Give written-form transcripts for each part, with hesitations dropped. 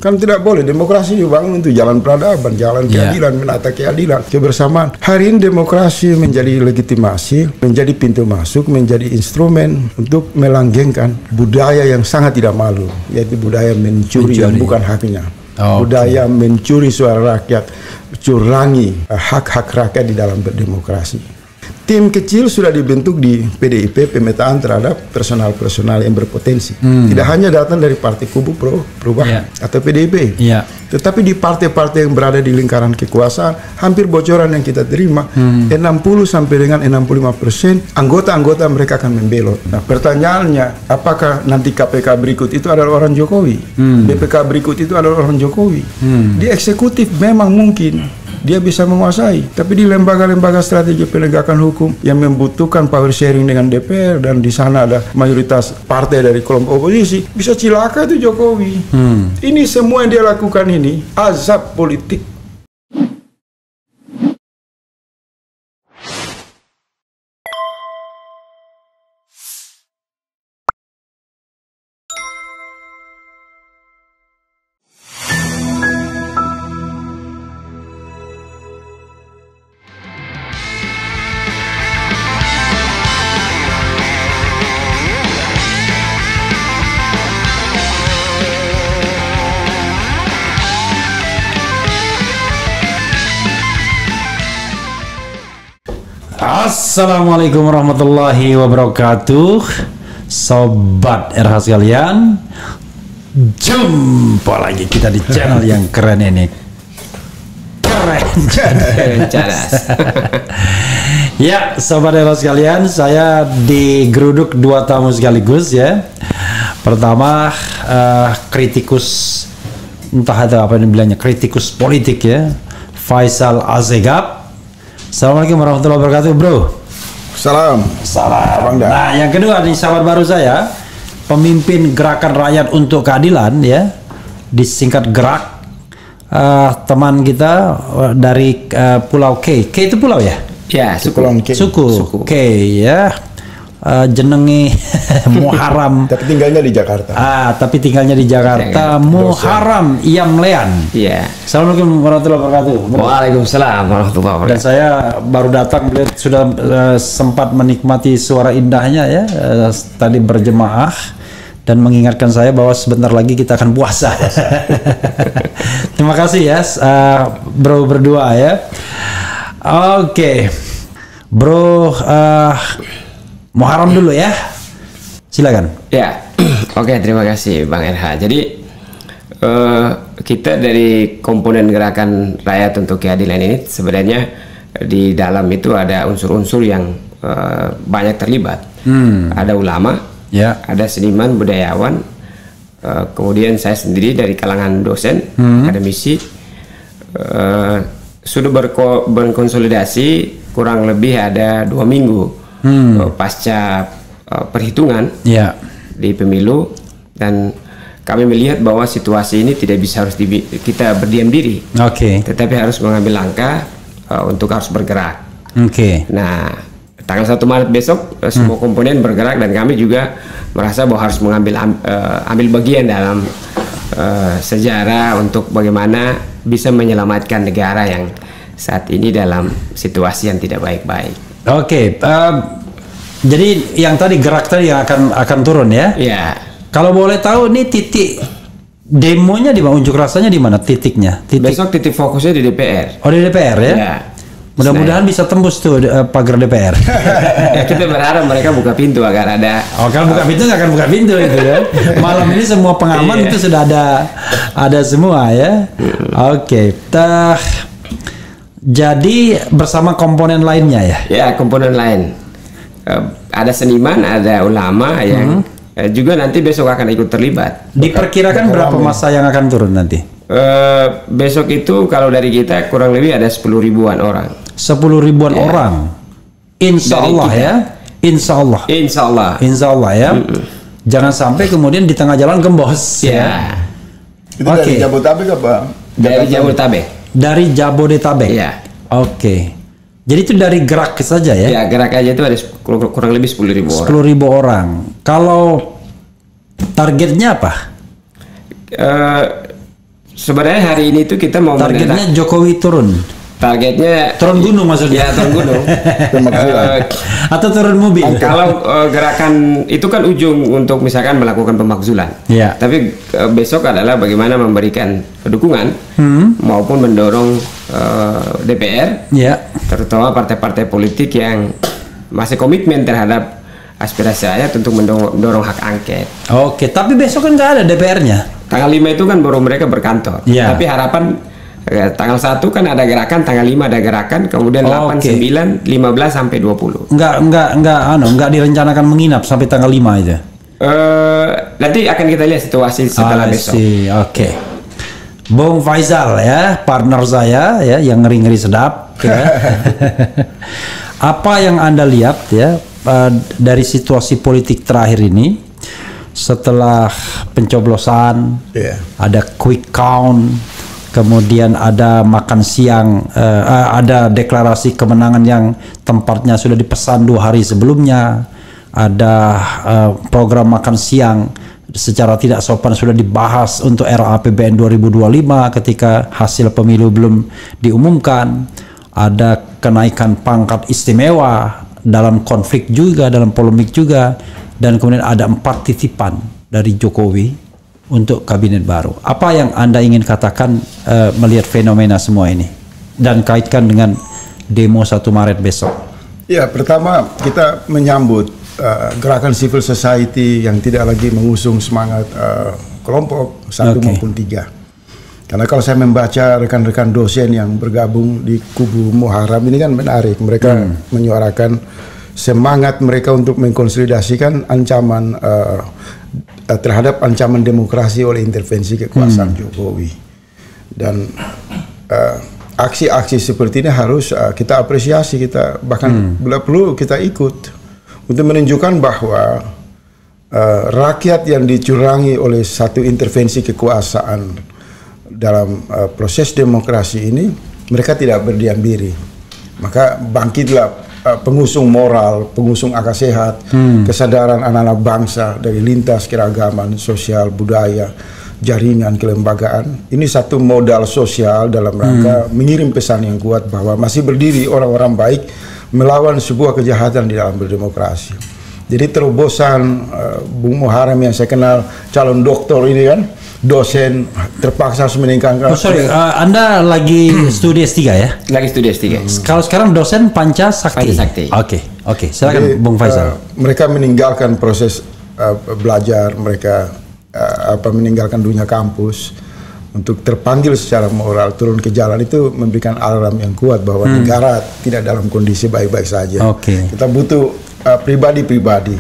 Kan tidak boleh. Demokrasi dibangun untuk jalan peradaban, jalan keadilan, menata keadilan, kebersamaan. Hari ini demokrasi menjadi legitimasi, menjadi pintu masuk, menjadi instrumen untuk melanggengkan budaya yang sangat tidak malu, yaitu budaya mencuri yang bukan haknya. Budaya mencuri suara rakyat, curangi hak-hak rakyat di dalam berdemokrasi. Tim kecil sudah dibentuk di PDIP, pemetaan terhadap personal-personal yang berpotensi. Tidak hanya datang dari partai kubu perubahan atau PDIP, tetapi di partai-partai yang berada di lingkaran kekuasaan, hampir bocoran yang kita terima, 60 sampai dengan 65% anggota-anggota mereka akan membelot. Nah, pertanyaannya, apakah nanti KPK berikut itu adalah orang Jokowi? BPK berikut itu adalah orang Jokowi? Di eksekutif memang mungkin dia bisa menguasai, tapi di lembaga-lembaga strategi penegakan hukum yang membutuhkan power sharing dengan DPR dan di sana ada mayoritas partai dari kelompok oposisi, bisa cilaka itu Jokowi. Ini semua yang dia lakukan ini azab politik. Assalamualaikum warahmatullahi wabarakatuh, sobat RH sekalian. Jumpa lagi kita di channel yang keren ini. Keren, cerdas. Ya, sobat RH sekalian, saya digeruduk dua tamu sekaligus ya. Pertama, kritikus, entah ada apa yang bilangnya, kritikus politik ya, Faisal Assegaf. Assalamualaikum warahmatullahi wabarakatuh, bro. Salam. Nah, yang kedua nih, sahabat baru saya, pemimpin Gerakan Rakyat untuk Keadilan ya, disingkat Gerak. Teman kita dari Pulau K. K itu pulau ya? Ya, suku K ya. Jenengi Muharram. Tapi tinggalnya di Jakarta. Tapi tinggalnya di Jakarta. Muharram Iyamlean. Iya. Assalamualaikum warahmatullahi wabarakatuh. Waalaikumsalam warahmatullahi wabarakatuh. Dan saya baru datang, beliau sudah sempat menikmati suara indahnya ya, tadi berjemaah dan mengingatkan saya bahwa sebentar lagi kita akan puasa. Terima kasih ya, bro berdua ya. Oke. Bro, Muharram dulu ya, silakan. Ya, oke, terima kasih Bang RH. Jadi kita dari komponen Gerakan Rakyat untuk Keadilan ini sebenarnya di dalam itu ada unsur-unsur yang banyak terlibat. Ada ulama, ada seniman, budayawan, kemudian saya sendiri dari kalangan dosen, akademisi, sudah berkonsolidasi kurang lebih ada 2 minggu. Pasca perhitungan di pemilu, dan kami melihat bahwa situasi ini tidak bisa kita berdiam diri, tetapi harus mengambil langkah untuk harus bergerak. Nah, tanggal 1 Maret besok semua komponen bergerak, dan kami juga merasa bahwa harus ambil bagian dalam sejarah untuk bagaimana bisa menyelamatkan negara yang saat ini dalam situasi yang tidak baik-baik. Jadi yang tadi gerak tadi yang akan turun ya? Iya. Kalau boleh tahu nih titik demonya di mana, unjuk rasanya di mana titiknya? Besok titik fokusnya di DPR. Oh, di DPR ya? Iya. Mudah-mudahan bisa tembus tuh pagar DPR. Ya, kita berharap mereka buka pintu agar ada. Kalau buka pintu nggak akan buka pintu itu ya. Malam ini semua pengaman itu sudah ada semua ya. Jadi bersama komponen lainnya ya? Ya, komponen lain. Ada seniman, ada ulama yang juga nanti besok akan ikut terlibat. Diperkirakan berapa masa yang akan turun nanti? Besok itu kalau dari kita kurang lebih ada 10 ribuan orang. 10 ribuan orang? Insya Allah ya? Insya Allah ya? Jangan sampai kemudian di tengah jalan gembos ya? Itu dari Jabodetabek apa? Dari Jabodetabek. Dari Jabodetabek. Ya. Jadi itu dari gerak saja ya? Ya, gerak aja itu ada kurang lebih 10 ribu orang. 10 ribu orang. Kalau targetnya apa? sebenarnya hari ini tuh kita mau targetnya Jokowi turun. Targetnya turun gunung maksudnya. Ya, turun gunung. Atau turun mobil. Kalau gerakan itu kan ujung untuk misalkan melakukan pemakzulan. Ya. Tapi besok adalah bagaimana memberikan dukungan maupun mendorong DPR, ya, terutama partai-partai politik yang masih komitmen terhadap aspirasi rakyat untuk mendorong hak angket. Oke, tapi besok kan nggak ada DPR-nya. Tanggal 5 itu kan baru mereka berkantor. Ya. Tapi harapan tanggal 1 kan ada gerakan, tanggal 5 ada gerakan, kemudian 8, 9, 15 sampai 20. Enggak direncanakan menginap sampai tanggal 5 itu. Nanti akan kita lihat situasi setelah besok. Oke. Bung Faisal ya, partner saya ya yang ngeri-ngeri sedap ya. Apa yang Anda lihat ya dari situasi politik terakhir ini setelah pencoblosan, ada quick count, kemudian ada makan siang, ada deklarasi kemenangan yang tempatnya sudah dipesan 2 hari sebelumnya, ada program makan siang secara tidak sopan sudah dibahas untuk RAPBN 2025 ketika hasil pemilu belum diumumkan, ada kenaikan pangkat istimewa dalam konflik juga, dalam polemik juga, dan kemudian ada 4 titipan dari Jokowi untuk kabinet baru. Apa yang Anda ingin katakan melihat fenomena semua ini dan kaitkan dengan demo 1 Maret besok? Ya, pertama kita menyambut gerakan civil society yang tidak lagi mengusung semangat kelompok 1 maupun 3. Karena kalau saya membaca rekan-rekan dosen yang bergabung di kubu Muharram ini kan menarik. Mereka menyuarakan semangat mereka untuk mengkonsolidasikan ancaman terhadap ancaman demokrasi oleh intervensi kekuasaan Jokowi. Dan aksi-aksi seperti ini harus kita apresiasi, kita bahkan bila perlu kita ikut untuk menunjukkan bahwa rakyat yang dicurangi oleh satu intervensi kekuasaan dalam proses demokrasi ini, mereka tidak berdiam diri. Maka bangkitlah pengusung moral, pengusung akal sehat, kesadaran anak-anak bangsa dari lintas keragaman sosial, budaya, jaringan kelembagaan. Ini satu modal sosial dalam rangka mengirim pesan yang kuat bahwa masih berdiri orang-orang baik melawan sebuah kejahatan di dalam berdemokrasi. Jadi terobosan Bung Muharram yang saya kenal, calon doktor ini kan, dosen terpaksa harus meninggalkan. Anda lagi studi S3 ya? Lagi studi S3. Kalau sekarang dosen Panca Sakti. Oke. Silakan Bung Faisal. Mereka meninggalkan proses belajar, mereka meninggalkan dunia kampus untuk terpanggil secara moral turun ke jalan, itu memberikan alarm yang kuat bahwa negara tidak dalam kondisi baik-baik saja. Kita butuh pribadi-pribadi,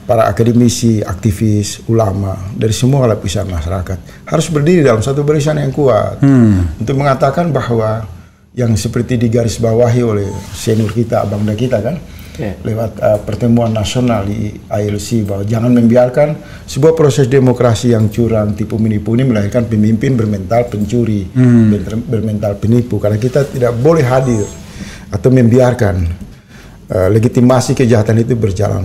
para akademisi, aktivis, ulama dari semua lapisan masyarakat harus berdiri dalam satu barisan yang kuat untuk mengatakan bahwa yang seperti digarisbawahi oleh senior kita, abangda kita kan, lewat pertemuan nasional di ILC, bahwa jangan membiarkan sebuah proses demokrasi yang curang, tipu menipu ini melahirkan pemimpin bermental pencuri, bermental penipu. Karena kita tidak boleh hadir atau membiarkan legitimasi kejahatan itu berjalan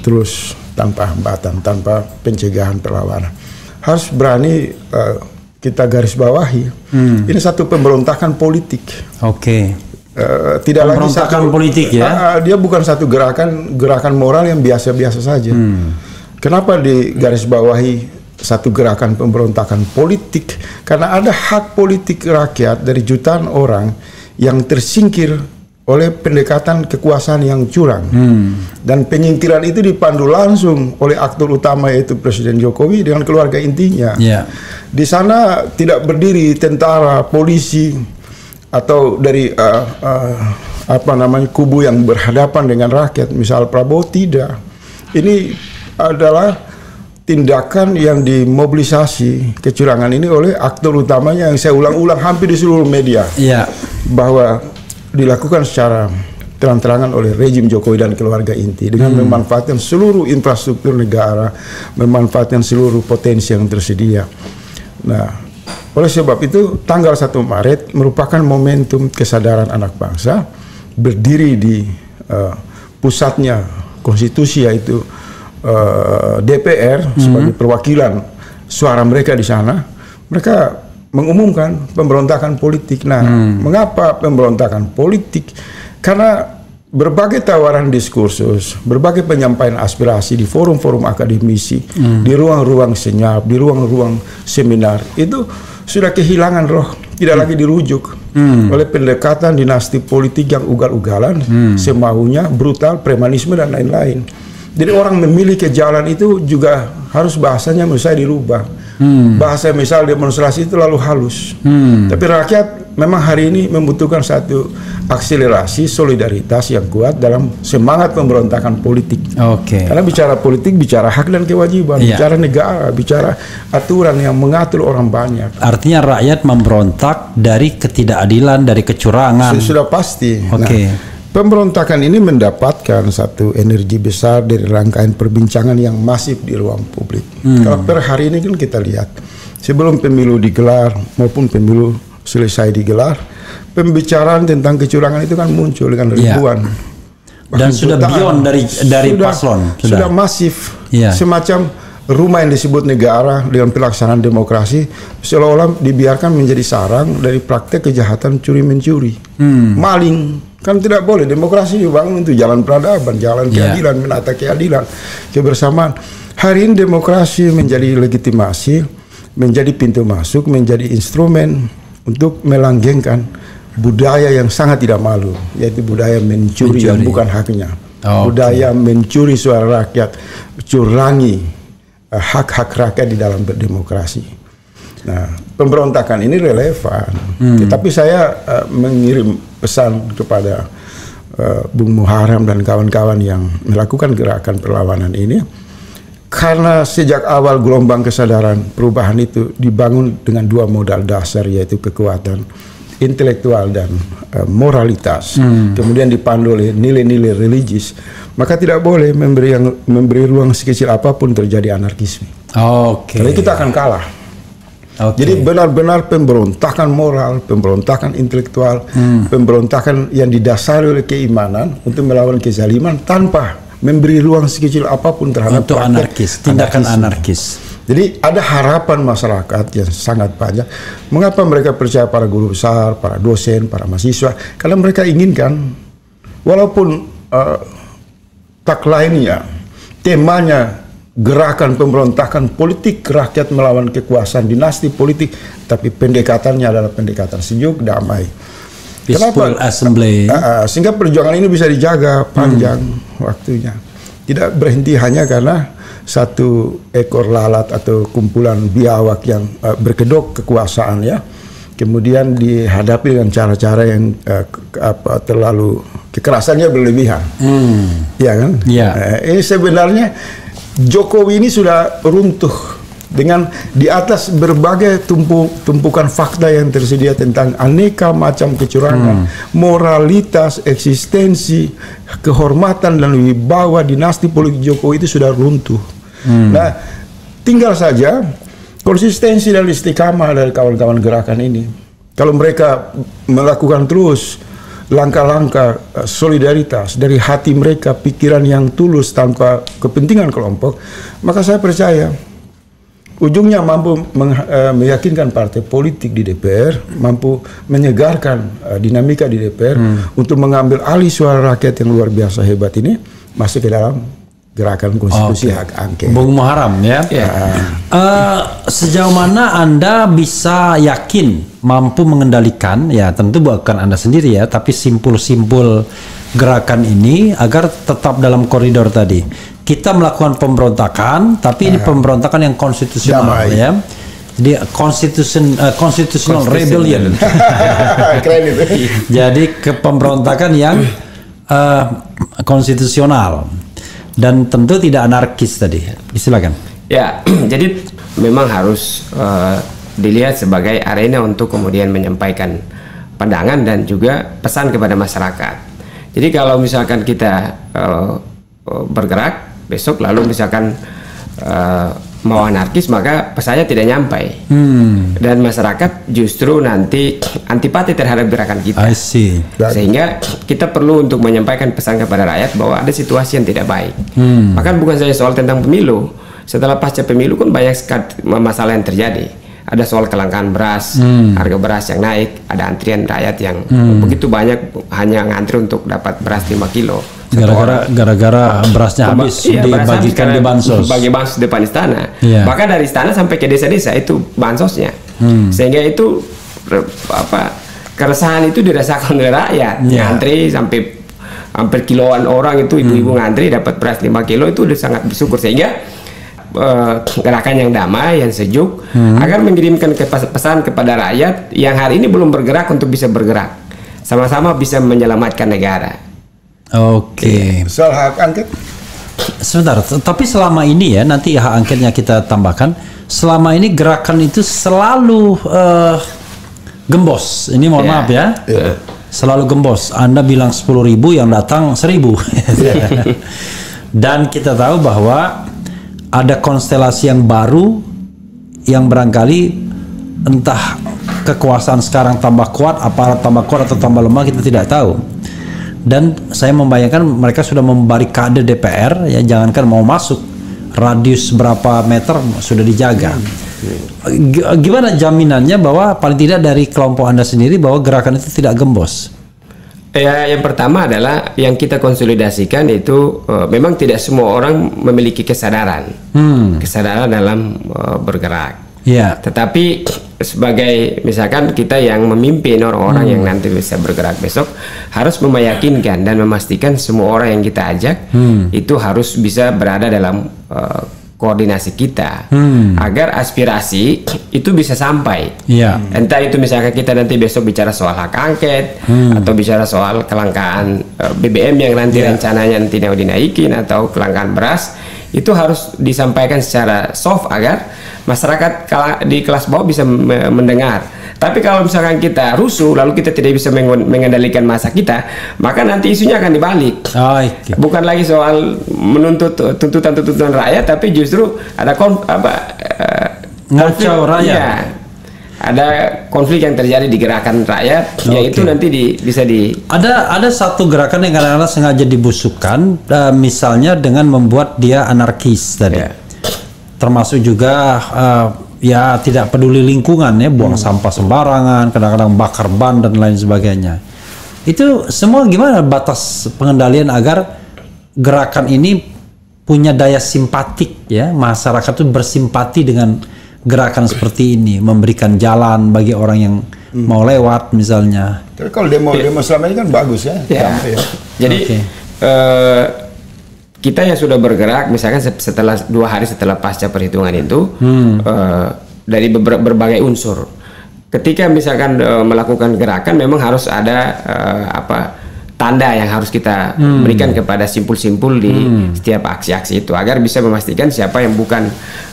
terus tanpa hambatan, tanpa pencegahan perlawanan. Harus berani kita garis bawahi. Ini satu pemberontakan politik. Tidak lagi satu politik ya. Dia bukan satu gerakan moral yang biasa-biasa saja. Kenapa digarisbawahi satu gerakan pemberontakan politik? Karena ada hak politik rakyat dari jutaan orang yang tersingkir oleh pendekatan kekuasaan yang curang. Dan penyingkiran itu dipandu langsung oleh aktor utama, yaitu Presiden Jokowi dengan keluarga intinya. Di sana tidak berdiri tentara, polisi, atau dari kubu yang berhadapan dengan rakyat, misal Prabowo. Tidak. Ini adalah tindakan yang dimobilisasi kecurangan ini oleh aktor utamanya yang saya ulang-ulang hampir di seluruh media, bahwa dilakukan secara terang-terangan oleh rejim Jokowi dan keluarga inti dengan memanfaatkan seluruh infrastruktur negara, memanfaatkan seluruh potensi yang tersedia. Nah, oleh sebab itu tanggal 1 Maret merupakan momentum kesadaran anak bangsa berdiri di pusatnya konstitusi, yaitu DPR sebagai perwakilan suara mereka di sana. Mereka mengumumkan pemberontakan politik. Nah, mengapa pemberontakan politik? Karena berbagai tawaran diskursus, berbagai penyampaian aspirasi di forum-forum akademisi, di ruang-ruang senyap, di ruang-ruang seminar, itu sudah kehilangan roh, tidak lagi dirujuk oleh pendekatan dinasti politik yang ugal-ugalan, semaunya, brutal, premanisme, dan lain-lain. Jadi orang memilih ke jalan itu juga harus bahasanya menurut saya dirubah. Bahasa misal demonstrasi itu lalu halus. Tapi rakyat memang hari ini membutuhkan satu akselerasi solidaritas yang kuat dalam semangat pemberontakan politik. Karena bicara politik, bicara hak dan kewajiban, bicara negara, bicara aturan yang mengatur orang banyak. Artinya rakyat memberontak dari ketidakadilan, dari kecurangan. Sudah pasti. Nah, pemberontakan ini mendapatkan satu energi besar dari rangkaian perbincangan yang masif di ruang publik. Kalau per hari ini kan kita lihat, sebelum pemilu digelar maupun pemilu selesai digelar, pembicaraan tentang kecurangan itu kan muncul dengan ribuan. Dan sudah beyond dari paslon. Sudah masif. Semacam rumah yang disebut negara dengan pelaksanaan demokrasi seolah-olah dibiarkan menjadi sarang dari praktek kejahatan curi-mencuri, maling. Kan tidak boleh. Demokrasi dibangun untuk jalan peradaban, jalan keadilan, menata keadilan, kebersamaan. Hari ini demokrasi menjadi legitimasi, menjadi pintu masuk, menjadi instrumen untuk melanggengkan budaya yang sangat tidak malu, yaitu budaya mencuri yang bukan haknya. Budaya mencuri suara rakyat, curangi hak-hak rakyat di dalam berdemokrasi. Nah, pemberontakan ini relevan. Tetapi saya mengirim pesan kepada Bung Muharrem dan kawan-kawan yang melakukan gerakan perlawanan ini, karena sejak awal gelombang kesadaran perubahan itu dibangun dengan dua modal dasar, yaitu kekuatan intelektual dan moralitas, kemudian dipandu oleh nilai-nilai religius, maka tidak boleh memberi ruang sekecil apapun terjadi anarkisme. Karena kita akan kalah. Jadi benar-benar pemberontakan moral, pemberontakan intelektual, pemberontakan yang didasari oleh keimanan untuk melawan kezaliman tanpa memberi ruang sekecil apapun terhadap untuk tindakan anarkis. Jadi ada harapan masyarakat yang sangat banyak. Mengapa mereka percaya para guru besar, para dosen, para mahasiswa? Karena mereka inginkan, walaupun tagline-nya, temanya gerakan pemberontakan politik rakyat melawan kekuasaan dinasti politik, tapi pendekatannya adalah pendekatan sejuk, damai. Peaceful assembly. Sehingga perjuangan ini bisa dijaga panjang waktunya. Tidak berhenti hanya karena satu ekor lalat atau kumpulan biawak yang berkedok kekuasaan, ya. Kemudian dihadapi dengan cara-cara yang terlalu kekerasannya berlebihan. Ya kan? Ini sebenarnya Jokowi ini sudah runtuh dengan di atas berbagai tumpukan fakta yang tersedia tentang aneka macam kecurangan, moralitas, eksistensi, kehormatan dan wibawa dinasti politik Jokowi itu sudah runtuh. Nah, tinggal saja konsistensi dan istiqamah dari kawan-kawan gerakan ini. Kalau mereka melakukan terus langkah-langkah solidaritas dari hati mereka, pikiran yang tulus tanpa kepentingan kelompok, maka saya percaya ujungnya mampu meyakinkan partai politik di DPR, mampu menyegarkan dinamika di DPR untuk mengambil alih suara rakyat yang luar biasa hebat ini masuk ke dalam gerakan konstitusi hak angket. Bung Muharrem, ya. Sejauh mana Anda bisa yakin mampu mengendalikan, ya tentu bukan Anda sendiri ya, tapi simpul-simpul gerakan ini agar tetap dalam koridor tadi. Kita melakukan pemberontakan, tapi ini pemberontakan yang konstitusional, ya. Jadi constitutional rebellion. Keren itu. Jadi pemberontakan yang konstitusional. Dan tentu tidak anarkis tadi. Silakan. Ya, jadi memang harus dilihat sebagai arena untuk kemudian menyampaikan pandangan dan juga pesan kepada masyarakat. Jadi kalau misalkan kita bergerak besok lalu misalkan mau anarkis, maka pesannya tidak nyampai. Dan masyarakat justru nanti antipati terhadap gerakan kita. I see. Sehingga kita perlu untuk menyampaikan pesan kepada rakyat bahwa ada situasi yang tidak baik. Bahkan bukan saja soal tentang pemilu. Setelah pasca pemilu kan banyak sekali masalah yang terjadi. ada soal kelangkaan beras, harga beras yang naik, ada antrian rakyat yang begitu banyak hanya ngantri untuk dapat beras 5 kilo. Gara-gara berasnya habis, dibagikan di bansos. Bagi bansos depan istana. Yeah. Bahkan dari istana sampai ke desa-desa itu bansosnya. Sehingga itu keresahan itu dirasakan oleh rakyat. Ngantri sampai hampir kiloan orang itu, ibu-ibu ngantri dapat beras 5 kilo itu udah sangat bersyukur. Sehingga gerakan yang damai, yang sejuk, agar mengirimkan pesan kepada rakyat yang hari ini belum bergerak untuk bisa bergerak, sama-sama bisa menyelamatkan negara. Oke. Soal hak angket, sebentar. Tapi selama ini ya, nanti hak angketnya kita tambahkan. Selama ini gerakan itu selalu gembos. Ini mohon maaf ya. Selalu gembos. Anda bilang 10.000, yang datang 1.000. Dan kita tahu bahwa ada konstelasi yang baru yang barangkali entah kekuasaan sekarang tambah kuat, aparat tambah kuat atau tambah lemah, kita tidak tahu. Dan saya membayangkan mereka sudah membarikade DPR, ya, jangankan mau masuk, radius berapa meter sudah dijaga. Gimana jaminannya bahwa paling tidak dari kelompok Anda sendiri bahwa gerakan itu tidak gembos? Ya, yang pertama adalah yang kita konsolidasikan itu memang tidak semua orang memiliki kesadaran dalam bergerak. Tetapi sebagai misalkan kita yang memimpin orang-orang yang nanti bisa bergerak besok, harus meyakinkan dan memastikan semua orang yang kita ajak itu harus bisa berada dalam koordinasi kita, agar aspirasi itu bisa sampai. Entah itu misalkan kita nanti besok bicara soal hak angket, atau bicara soal kelangkaan BBM yang nanti rencananya nanti mau dinaikin, atau kelangkaan beras, itu harus disampaikan secara soft agar masyarakat di kelas bawah bisa mendengar. Tapi kalau misalkan kita rusuh lalu kita tidak bisa mengendalikan massa kita, maka nanti isunya akan dibalik. Bukan lagi soal menuntut tuntutan rakyat, tapi justru ada konflik rakyat. Ya, ada konflik yang terjadi di gerakan rakyat, yaitu nanti bisa ada satu gerakan yang kadang-kadang sengaja dibusukkan, misalnya dengan membuat dia anarkis tadi. Termasuk juga ya tidak peduli lingkungan, ya, buang sampah sembarangan, kadang-kadang bakar ban dan lain sebagainya. Itu semua gimana batas pengendalian agar gerakan ini punya daya simpatik, ya, masyarakat itu bersimpati dengan gerakan seperti ini, memberikan jalan bagi orang yang mau lewat misalnya. Tapi kalau demo selama ini kan bagus ya. Jadi kita yang sudah bergerak, misalkan setelah 2 hari setelah pasca perhitungan itu, dari berbagai unsur. Ketika misalkan melakukan gerakan, memang harus ada tanda yang harus kita berikan kepada simpul-simpul di setiap aksi-aksi itu, agar bisa memastikan siapa yang bukan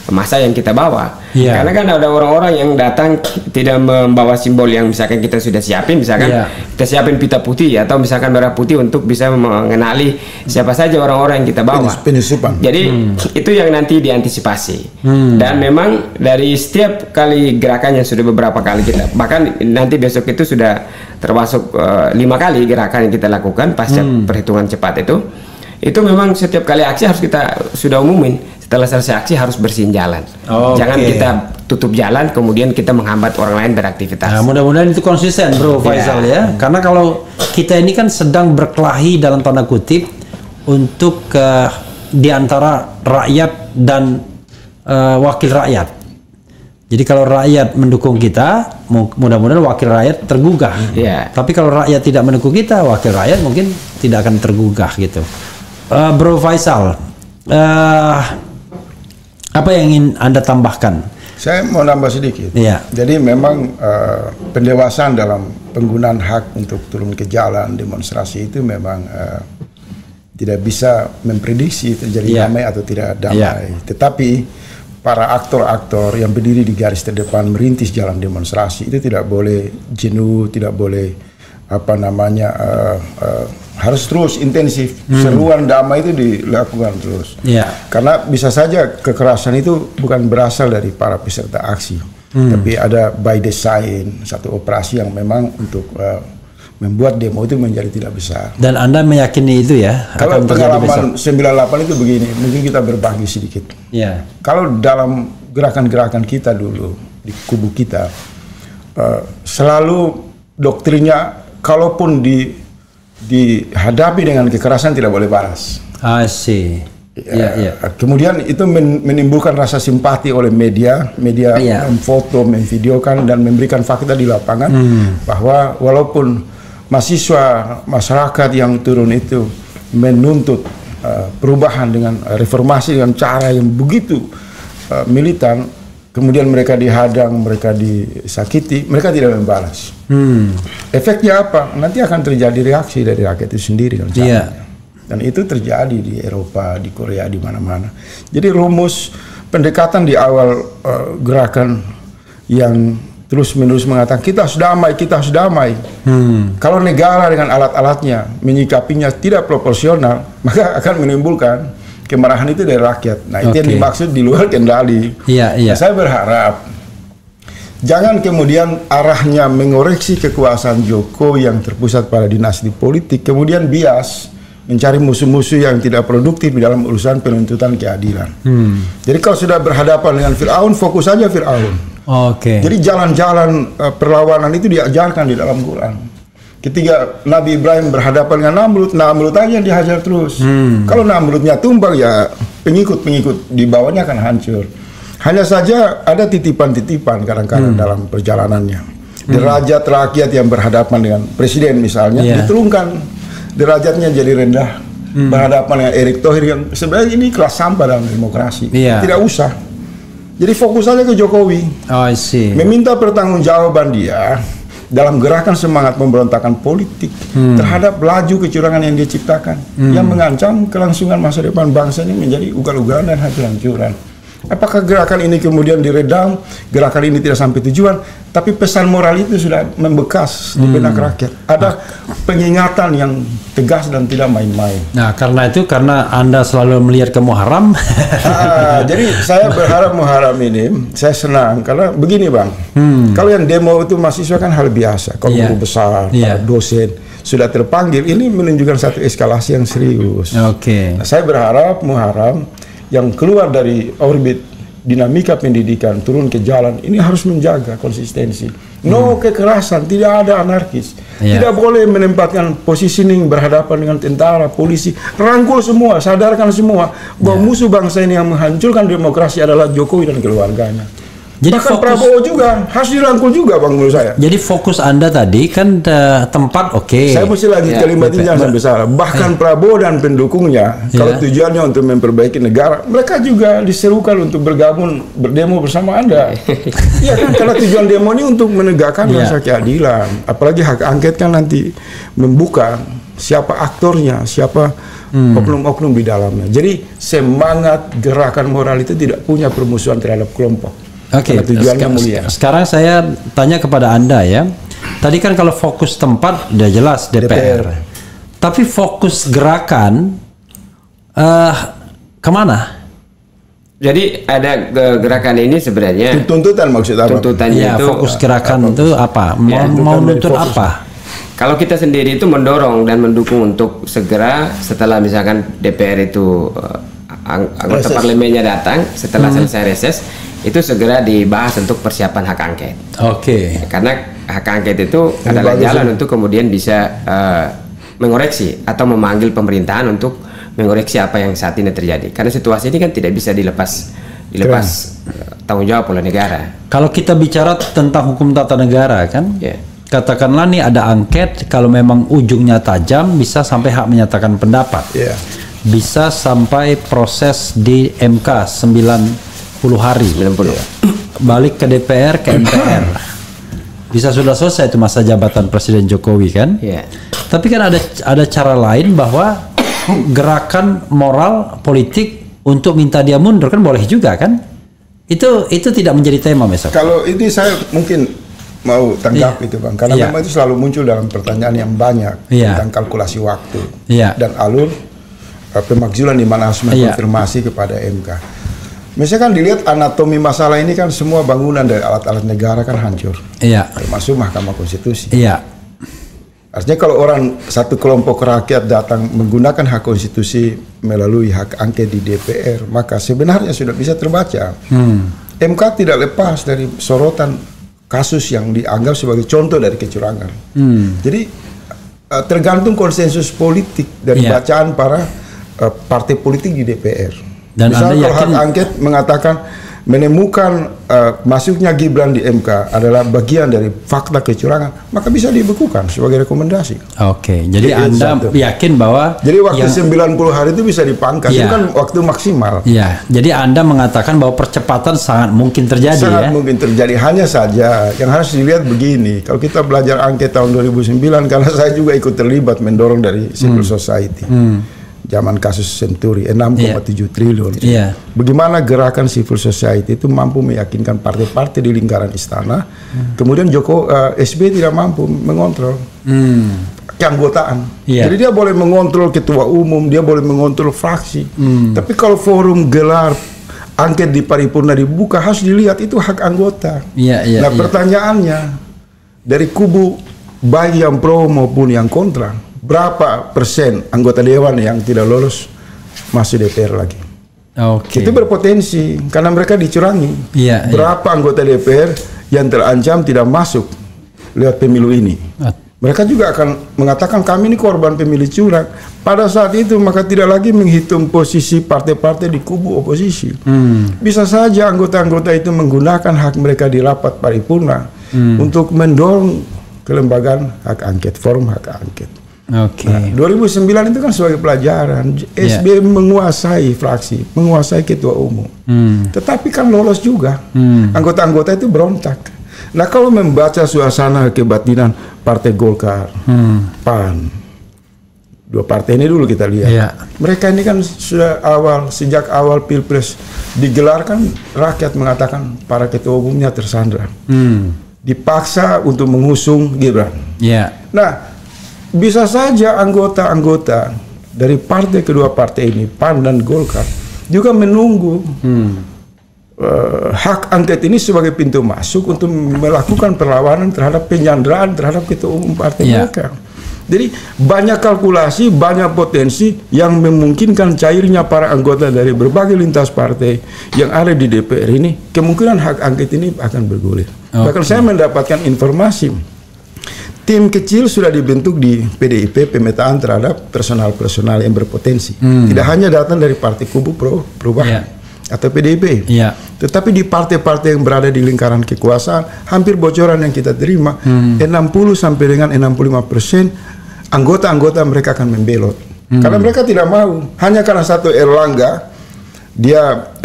massa yang kita bawa. Karena kan ada orang-orang yang datang tidak membawa simbol yang misalkan kita sudah siapin, misalkan kita siapin pita putih atau misalkan merah putih untuk bisa mengenali siapa saja orang-orang yang kita bawa. Penyusupan. Jadi itu yang nanti diantisipasi. Dan memang dari setiap kali gerakan yang sudah beberapa kali kita, bahkan nanti besok itu sudah termasuk 5 kali gerakan yang kita lakukan pasca perhitungan cepat itu memang setiap kali aksi harus kita sudah umumin. Setelah selesai aksi harus bersihin jalan. Jangan kita tutup jalan kemudian kita menghambat orang lain beraktivitas. Nah, mudah-mudahan itu konsisten, Bro Faisal, ya. Karena kalau kita ini kan sedang berkelahi dalam tanda kutip untuk di antara rakyat dan wakil rakyat. Jadi kalau rakyat mendukung kita, mudah-mudahan wakil rakyat tergugah. Tapi kalau rakyat tidak mendukung kita, wakil rakyat mungkin tidak akan tergugah gitu. Bro Faisal, apa yang ingin Anda tambahkan? Saya mau nambah sedikit. Jadi memang pendewasaan dalam penggunaan hak untuk turun ke jalan demonstrasi itu memang tidak bisa memprediksi terjadi damai atau tidak damai. Tetapi para aktor-aktor yang berdiri di garis terdepan merintis jalan demonstrasi itu tidak boleh jenuh, tidak boleh harus terus intensif. Seruan damai itu dilakukan terus. Karena bisa saja kekerasan itu bukan berasal dari para peserta aksi, tapi ada by design, satu operasi yang memang untuk membuat demo itu menjadi tidak besar. Dan Anda meyakini itu, ya? Kalau pengalaman 98 itu begini, mungkin kita berbagi sedikit. Kalau dalam gerakan-gerakan kita dulu, di kubu kita selalu doktrinnya kalaupun dihadapi dengan kekerasan tidak boleh balas. Kemudian itu menimbulkan rasa simpati oleh media memfoto, memvideokan dan memberikan fakta di lapangan bahwa walaupun mahasiswa masyarakat yang turun itu menuntut perubahan dengan reformasi dengan cara yang begitu militan, kemudian mereka dihadang, mereka disakiti, mereka tidak membalas. Efeknya apa? Nanti akan terjadi reaksi dari rakyat itu sendiri. Dan itu terjadi di Eropa, di Korea, di mana-mana. Jadi rumus pendekatan di awal gerakan yang terus-menerus mengatakan kita harus damai, kita harus damai. Kalau negara dengan alat-alatnya menyikapinya tidak proporsional, maka akan menimbulkan kemarahan itu dari rakyat. Nah, itu yang dimaksud di luar kendali. Nah, saya berharap jangan kemudian arahnya mengoreksi kekuasaan Jokowi yang terpusat pada dinasti politik, kemudian bias mencari musuh-musuh yang tidak produktif di dalam urusan penuntutan keadilan. Jadi kalau sudah berhadapan dengan Fir'aun, fokus saja Fir'aun. Jadi jalan-jalan perlawanan itu diajarkan di dalam Quran. Ketika Nabi Ibrahim berhadapan dengan Namrud aja yang dihajar terus. Kalau Namrudnya tumbang, ya pengikut-pengikut di bawahnya akan hancur. Hanya saja ada titipan-titipan kadang-kadang dalam perjalanannya. Derajat rakyat yang berhadapan dengan presiden misalnya diturunkan, derajatnya jadi rendah. Berhadapan dengan Erick Thohir yang sebenarnya ini kelas sampah dalam demokrasi. Tidak usah. Jadi fokus saja ke Jokowi. Meminta pertanggungjawaban dia dalam gerakan semangat pemberontakan politik terhadap laju kecurangan yang dia ciptakan, yang mengancam kelangsungan masa depan bangsa ini menjadi ugal-ugalan dan kehancuran. Apakah gerakan ini kemudian diredam, gerakan ini tidak sampai tujuan, tapi pesan moral itu sudah membekas di benak rakyat. Ada pengingatan yang tegas dan tidak main-main. Nah, karena itu, karena Anda selalu melihat ke Muharram. Jadi saya berharap Muharram ini, saya senang karena begini Bang, kalau yang demo itu mahasiswa kan hal biasa, kalau guru besar, dosen sudah terpanggil, ini menunjukkan satu eskalasi yang serius. Nah, saya berharap Muharram yang keluar dari orbit dinamika pendidikan turun ke jalan ini harus menjaga konsistensi. No kekerasan, tidak ada anarkis. Tidak boleh menempatkan positioning berhadapan dengan tentara, polisi. Rangkul semua, sadarkan semua bahwa musuh bangsa ini yang menghancurkan demokrasi adalah Jokowi dan keluarganya. Jadi bahkan Prabowo juga harus dirangkul juga Bang menurut saya. Jadi fokus Anda tadi kan tempat Saya mesti lanjut kalimat ini jangan sampai salah. Bahkan Prabowo dan pendukungnya kalau tujuannya untuk memperbaiki negara, mereka juga diserukan untuk bergabung berdemo bersama Anda. Iya kan, karena tujuan demo ini untuk menegakkan rasa keadilan. Apalagi hak angket kan nanti membuka siapa aktornya, siapa oknum-oknum di dalamnya. Jadi semangat gerakan moral itu tidak punya permusuhan terhadap kelompok. Tujuannya mulia. Sekarang saya tanya kepada Anda ya. Tadi kan kalau fokus tempat udah jelas DPR. Tapi fokus gerakan kemana? Jadi ada gerakan ini sebenarnya tuntutan maksud apa? Tuntutannya itu fokus gerakan itu apa? Mau nuntut apa? Kalau kita sendiri itu mendorong dan mendukung untuk segera setelah misalkan DPR itu anggota parlemennya datang setelah selesai reses, itu segera dibahas untuk persiapan hak angket. Karena hak angket itu adalah jalan untuk kemudian bisa mengoreksi atau memanggil pemerintahan untuk mengoreksi apa yang saat ini terjadi. Karena situasi ini kan tidak bisa dilepas tanggung jawab oleh negara. Kalau kita bicara tentang hukum tata negara kan, katakanlah nih ada angket, kalau memang ujungnya tajam bisa sampai hak menyatakan pendapat. Bisa sampai proses di MK 90 hari. Balik ke DPR, ke MPR. Bisa sudah selesai itu masa jabatan Presiden Jokowi kan? Tapi kan ada cara lain bahwa gerakan moral politik untuk minta dia mundur kan boleh juga kan? Itu tidak menjadi tema misalnya. Kalau ini saya mungkin mau tanggap itu Bang, karena memang itu selalu muncul dalam pertanyaan yang banyak tentang kalkulasi waktu dan alur pemakzulan di mana harus mengkonfirmasi kepada MK. Misalnya kan dilihat anatomi masalah ini kan semua bangunan dari alat-alat negara kan hancur. Termasuk Mahkamah Konstitusi. Artinya kalau orang satu kelompok rakyat datang menggunakan hak konstitusi melalui hak angket di DPR, maka sebenarnya sudah bisa terbaca MK tidak lepas dari sorotan kasus yang dianggap sebagai contoh dari kecurangan. Jadi tergantung konsensus politik dari bacaan para partai politik di DPR. Dan misalnya kalau hak angket mengatakan menemukan masuknya Gibran di MK adalah bagian dari fakta kecurangan, maka bisa dibekukan sebagai rekomendasi. Oke, jadi Anda yakin bahwa jadi waktu 90 hari itu bisa dipangkas, itu kan waktu maksimal. Ya, jadi Anda mengatakan bahwa percepatan sangat mungkin terjadi. Sangat mungkin terjadi, hanya saja yang harus dilihat begini, kalau kita belajar angket tahun 2009, karena saya juga ikut terlibat mendorong dari civil society. Zaman kasus Senturi 6,7 triliun. Bagaimana gerakan civil society itu mampu meyakinkan partai-partai di lingkaran istana, kemudian SBY tidak mampu mengontrol keanggotaan. Jadi dia boleh mengontrol ketua umum, dia boleh mengontrol fraksi. Tapi kalau forum gelar angket di paripurna dibuka, harus dilihat itu hak anggota. Nah pertanyaannya, dari kubu baik yang pro maupun yang kontra, berapa persen anggota dewan yang tidak lolos masuk DPR lagi? Itu berpotensi karena mereka dicurangi. Berapa anggota DPR yang terancam tidak masuk lewat pemilu ini? Mereka juga akan mengatakan kami ini korban pemilu curang. Pada saat itu maka tidak lagi menghitung posisi partai-partai di kubu oposisi. Bisa saja anggota-anggota itu menggunakan hak mereka di rapat paripurna untuk mendorong kelembagaan hak angket, forum hak angket. Nah, 2009 itu kan sebagai pelajaran, SBY menguasai fraksi, menguasai ketua umum, tetapi kan lolos juga, anggota-anggota itu berontak. Nah kalau membaca suasana kebatinan Partai Golkar, PAN, dua partai ini dulu kita lihat, mereka ini kan sudah sejak awal Pilpres digelarkan, rakyat mengatakan para ketua umumnya tersandra, dipaksa untuk mengusung Gibran. Nah bisa saja anggota-anggota dari kedua partai ini, PAN dan Golkar, juga menunggu hak angket ini sebagai pintu masuk untuk melakukan perlawanan terhadap penyanderaan terhadap ketua umum partai mereka. Jadi banyak kalkulasi, banyak potensi yang memungkinkan cairnya para anggota dari berbagai lintas partai yang ada di DPR ini, kemungkinan hak angket ini akan bergulir. Bahkan saya mendapatkan informasi, tim kecil sudah dibentuk di PDIP, pemetaan terhadap personal-personal yang berpotensi. Tidak hanya datang dari partai kubu perubahan atau PDIP, tetapi di partai-partai yang berada di lingkaran kekuasaan, hampir bocoran yang kita terima, 60 sampai dengan 65% anggota-anggota mereka akan membelot. Karena mereka tidak mau, hanya karena satu Erlangga, dia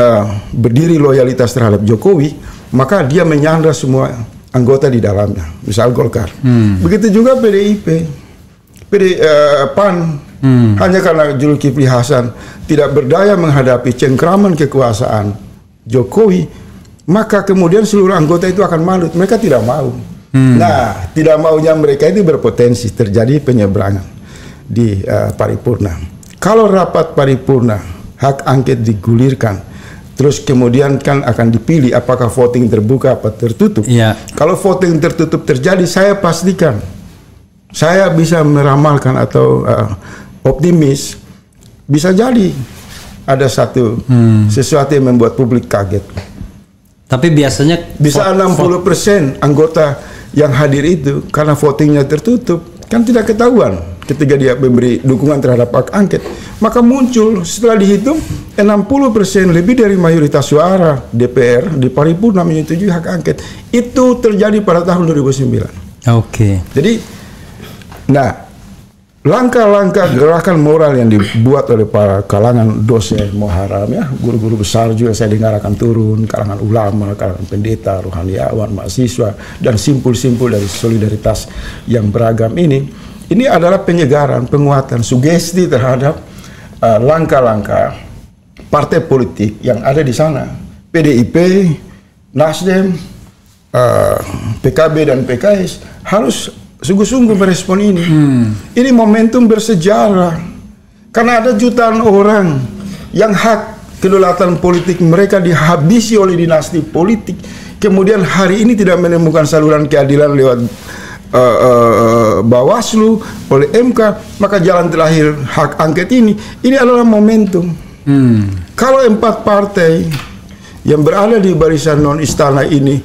berdiri loyalitas terhadap Jokowi, maka dia menyandra semua anggota di dalamnya, misal Golkar. Begitu juga PDIP, PAN, hanya karena Zulkifli Hasan tidak berdaya menghadapi cengkraman kekuasaan Jokowi, maka kemudian seluruh anggota itu akan malut. Mereka tidak mau. Nah, tidak maunya mereka itu berpotensi terjadi penyeberangan di paripurna. Kalau rapat paripurna, hak angket digulirkan, terus kemudian kan akan dipilih apakah voting terbuka atau tertutup. Kalau voting tertutup terjadi, saya pastikan, saya bisa meramalkan atau optimis, bisa jadi ada sesuatu yang membuat publik kaget. Tapi biasanya bisa 60% anggota yang hadir itu karena votingnya tertutup, kan tidak ketahuan ketika dia memberi dukungan terhadap hak angket. Maka muncul setelah dihitung 60% lebih dari mayoritas suara DPR di paripurna menyetujui hak angket. Itu terjadi pada tahun 2009. Jadi, nah langkah-langkah gerakan moral yang dibuat oleh para kalangan dosen Muharram, ya, guru-guru besar juga saya dengar akan turun, kalangan ulama, kalangan pendeta, rohaniawan, mahasiswa, dan simpul-simpul dari solidaritas yang beragam ini adalah penyegaran, penguatan, sugesti terhadap langkah-langkah partai politik yang ada di sana, PDIP, Nasdem, PKB dan PKS harus sungguh-sungguh merespon ini. Ini momentum bersejarah karena ada jutaan orang yang hak kedaulatan politik mereka dihabisi oleh dinasti politik, kemudian hari ini tidak menemukan saluran keadilan lewat Bawaslu, oleh MK, maka jalan terakhir hak angket ini adalah momentum. Kalau 4 partai yang berada di barisan non istana ini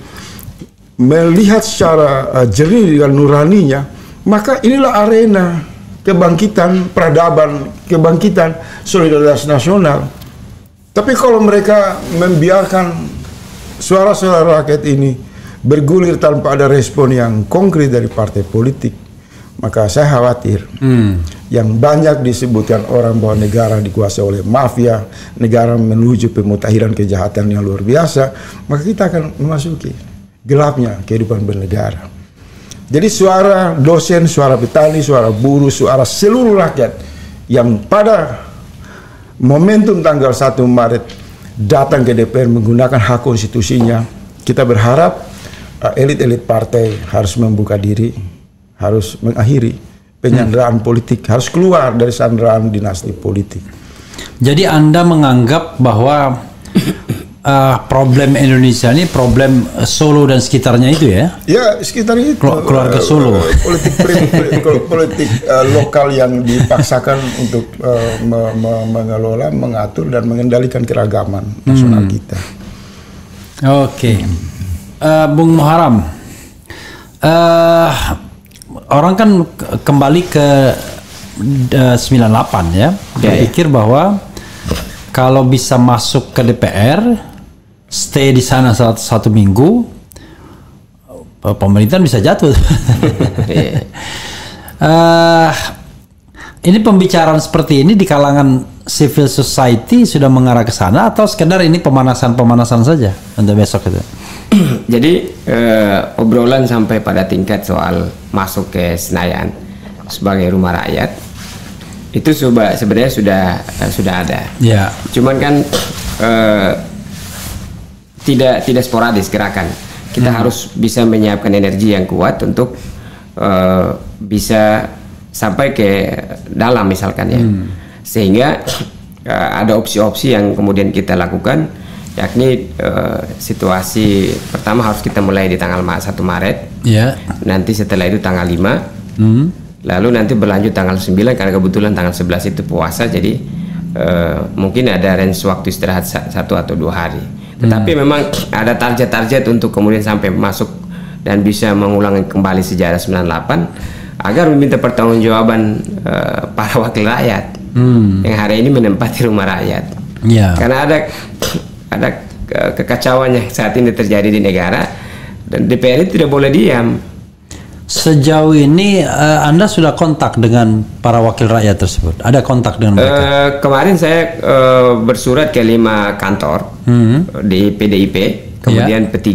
melihat secara jernih dengan nuraninya, maka inilah arena kebangkitan peradaban, kebangkitan solidaritas nasional. Tapi kalau mereka membiarkan suara-suara rakyat ini bergulir tanpa ada respon yang konkret dari partai politik, maka saya khawatir yang banyak disebutkan orang bahwa negara dikuasai oleh mafia, negara menuju pemutahiran kejahatan yang luar biasa, maka kita akan memasuki gelapnya kehidupan bernegara. Jadi suara dosen, suara petani, suara buruh, suara seluruh rakyat yang pada momentum tanggal 1 Maret datang ke DPR menggunakan hak konstitusinya, kita berharap elit-elit partai harus membuka diri, harus mengakhiri penyanderaan politik, harus keluar dari sanderaan dinasti politik. Jadi Anda menganggap bahwa problem Indonesia ini problem Solo dan sekitarnya itu ya? Ya, sekitar itu. Keluarga Solo. Politik lokal yang dipaksakan untuk mengelola, mengatur dan mengendalikan keragaman nasional kita. Oke. Bung Muharram, orang kan kembali ke 98 ya, berpikir bahwa kalau bisa masuk ke DPR, stay di sana satu minggu, pemerintahan bisa jatuh. Ini pembicaraan seperti ini di kalangan civil society sudah mengarah ke sana atau sekedar ini pemanasan saja untuk besok itu? Jadi obrolan sampai pada tingkat soal masuk ke Senayan sebagai rumah rakyat itu sebenarnya sudah ada. Ya. Cuman kan tidak sporadis gerakan. Kita harus bisa menyiapkan energi yang kuat untuk bisa sampai ke dalam misalkan ya. Sehingga ada opsi-opsi yang kemudian kita lakukan, yakni situasi pertama harus kita mulai di tanggal 1 Maret. Yeah. Nanti setelah itu tanggal 5. Lalu nanti berlanjut tanggal 9 karena kebetulan tanggal 11 itu puasa, jadi mungkin ada range waktu istirahat 1 atau 2 hari. Tetapi memang ada target-target untuk kemudian sampai masuk dan bisa mengulang kembali sejarah 98 agar meminta pertanggungjawaban para wakil rakyat yang hari ini menempati rumah rakyat. Yeah. Karena ada kekacauan yang saat ini terjadi di negara dan DPR itu tidak boleh diam. Sejauh ini Anda sudah kontak dengan para wakil rakyat tersebut? Ada kontak dengan mereka? Kemarin saya bersurat ke 5 kantor di PDIP, kemudian P3,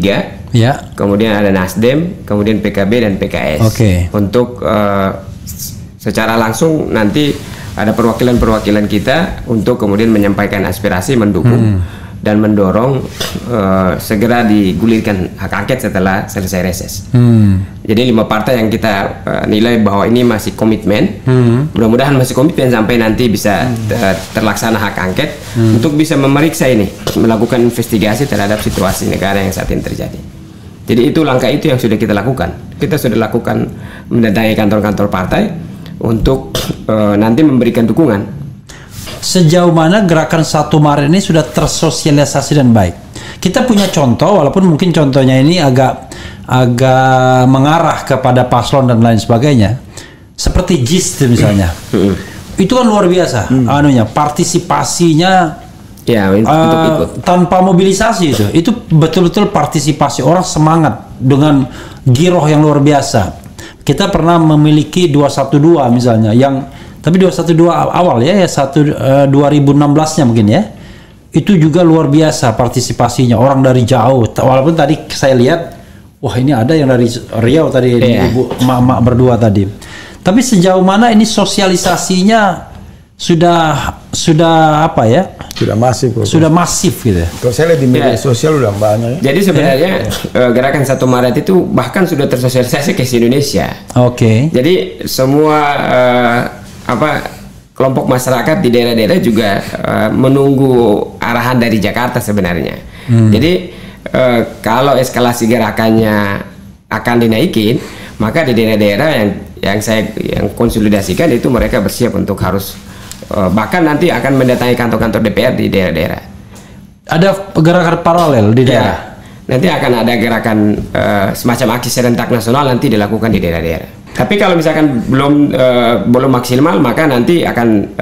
kemudian ada Nasdem, kemudian PKB dan PKS. Untuk secara langsung nanti ada perwakilan-perwakilan kita untuk kemudian menyampaikan aspirasi, mendukung dan mendorong segera digulirkan hak angket setelah selesai reses. Jadi 5 partai yang kita nilai bahwa ini masih komitmen, mudah-mudahan masih komitmen sampai nanti bisa terlaksana hak angket untuk bisa memeriksa ini, melakukan investigasi terhadap situasi negara yang saat ini terjadi. Jadi itu langkah itu yang sudah kita lakukan. Kita sudah lakukan mendatangi kantor-kantor partai untuk nanti memberikan dukungan. Sejauh mana gerakan 1 Maret ini sudah tersosialisasi dan baik? Kita punya contoh, walaupun mungkin contohnya ini agak mengarah kepada paslon dan lain sebagainya. Seperti JIS misalnya. Itu kan luar biasa anunya, partisipasinya untuk ikut. Tanpa mobilisasi itu betul-betul partisipasi, orang semangat dengan giroh yang luar biasa. Kita pernah memiliki 212 misalnya, tapi 212 awal ya 2016-nya mungkin ya. Itu juga luar biasa partisipasinya, orang dari jauh. Walaupun tadi saya lihat, wah ini ada yang dari Riau tadi, ibu emak-emak berdua tadi. Tapi sejauh mana ini sosialisasinya sudah apa ya? Sudah masif. Sudah masif gitu. Kalau saya lihat di media sosial udah banyak. Jadi sebenarnya gerakan 1 Maret itu bahkan sudah tersosialisasi ke Indonesia. Jadi semua kelompok masyarakat di daerah-daerah juga menunggu arahan dari Jakarta sebenarnya. Jadi kalau eskalasi gerakannya akan dinaikin, maka di daerah-daerah yang konsolidasikan itu mereka bersiap untuk harus bahkan nanti akan mendatangi kantor-kantor DPR di daerah-daerah Ada gerakan paralel di daerah. Nanti akan ada gerakan semacam aksi serentak nasional nanti dilakukan di daerah-daerah. Tapi kalau misalkan belum maksimal, maka nanti akan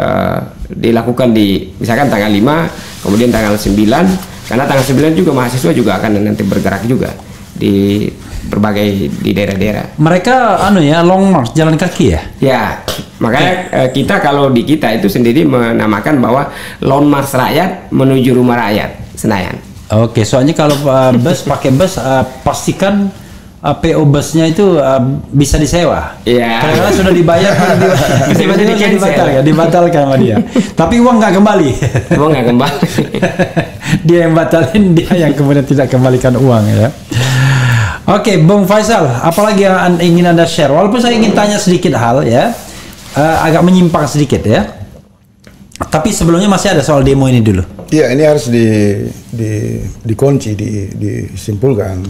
dilakukan di misalkan tanggal 5, kemudian tanggal 9, karena tanggal 9 juga mahasiswa juga akan nanti bergerak juga di berbagai di daerah-daerah. Mereka long march, jalan kaki ya? Ya, makanya kita kalau di kita itu sendiri menamakan bahwa long march rakyat menuju rumah rakyat Senayan. Oke, soalnya kalau pakai bus pastikan PO busnya itu bisa disewa. Iya. Karena sudah dibayar, tiba-tiba dibatalkan sama dia. Tapi uang nggak kembali. Uang nggak kembali. Dia yang batalin, dia yang kemudian tidak kembalikan uang ya. Oke, Bung Faisal, apalagi yang ingin Anda share? Walaupun saya ingin tanya sedikit hal ya, agak menyimpang sedikit ya. Tapi sebelumnya masih ada soal demo ini dulu. Iya, ini harus dikunci, disimpulkan.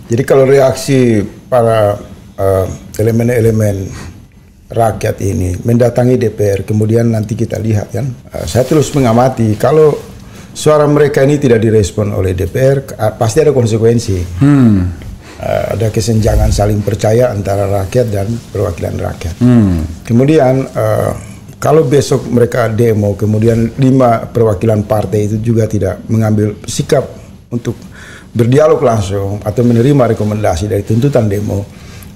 Jadi kalau reaksi para elemen-elemen rakyat ini mendatangi DPR, kemudian nanti kita lihat kan, saya terus mengamati kalau suara mereka ini tidak direspon oleh DPR, pasti ada konsekuensi. Ada kesenjangan saling percaya antara rakyat dan perwakilan rakyat. Kemudian kalau besok mereka demo, kemudian 5 perwakilan partai itu juga tidak mengambil sikap untuk berdialog langsung atau menerima rekomendasi dari tuntutan demo,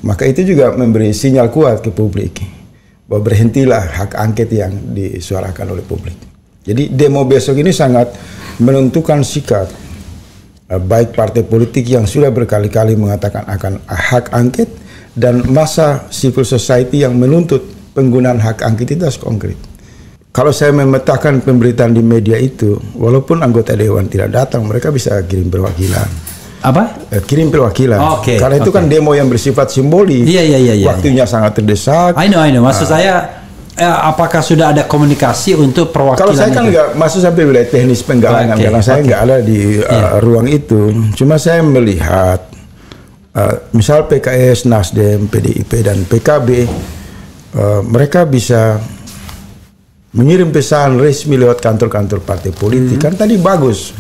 maka itu juga memberi sinyal kuat ke publik bahwa berhentilah hak angket yang disuarakan oleh publik. Jadi demo besok ini sangat menentukan sikap baik partai politik yang sudah berkali-kali mengatakan akan hak angket dan massa civil society yang menuntut penggunaan hak angket itu harus konkret. Kalau saya memetakan pemberitaan di media itu, walaupun anggota dewan tidak datang, mereka bisa kirim perwakilan. Apa? Kirim perwakilan. Karena itu kan demo yang bersifat simbolis. Iya. Waktunya sangat terdesak. I know. Maksud saya, apakah sudah ada komunikasi untuk perwakilan? Kalau saya kan nggak masuk sampai wilayah teknis penggalangan, karena saya nggak ada di ruang itu. Cuma saya melihat, misal PKS, Nasdem, PDIP, dan PKB, mereka bisa mengirim pesan resmi lewat kantor-kantor partai politik. Kan tadi bagus.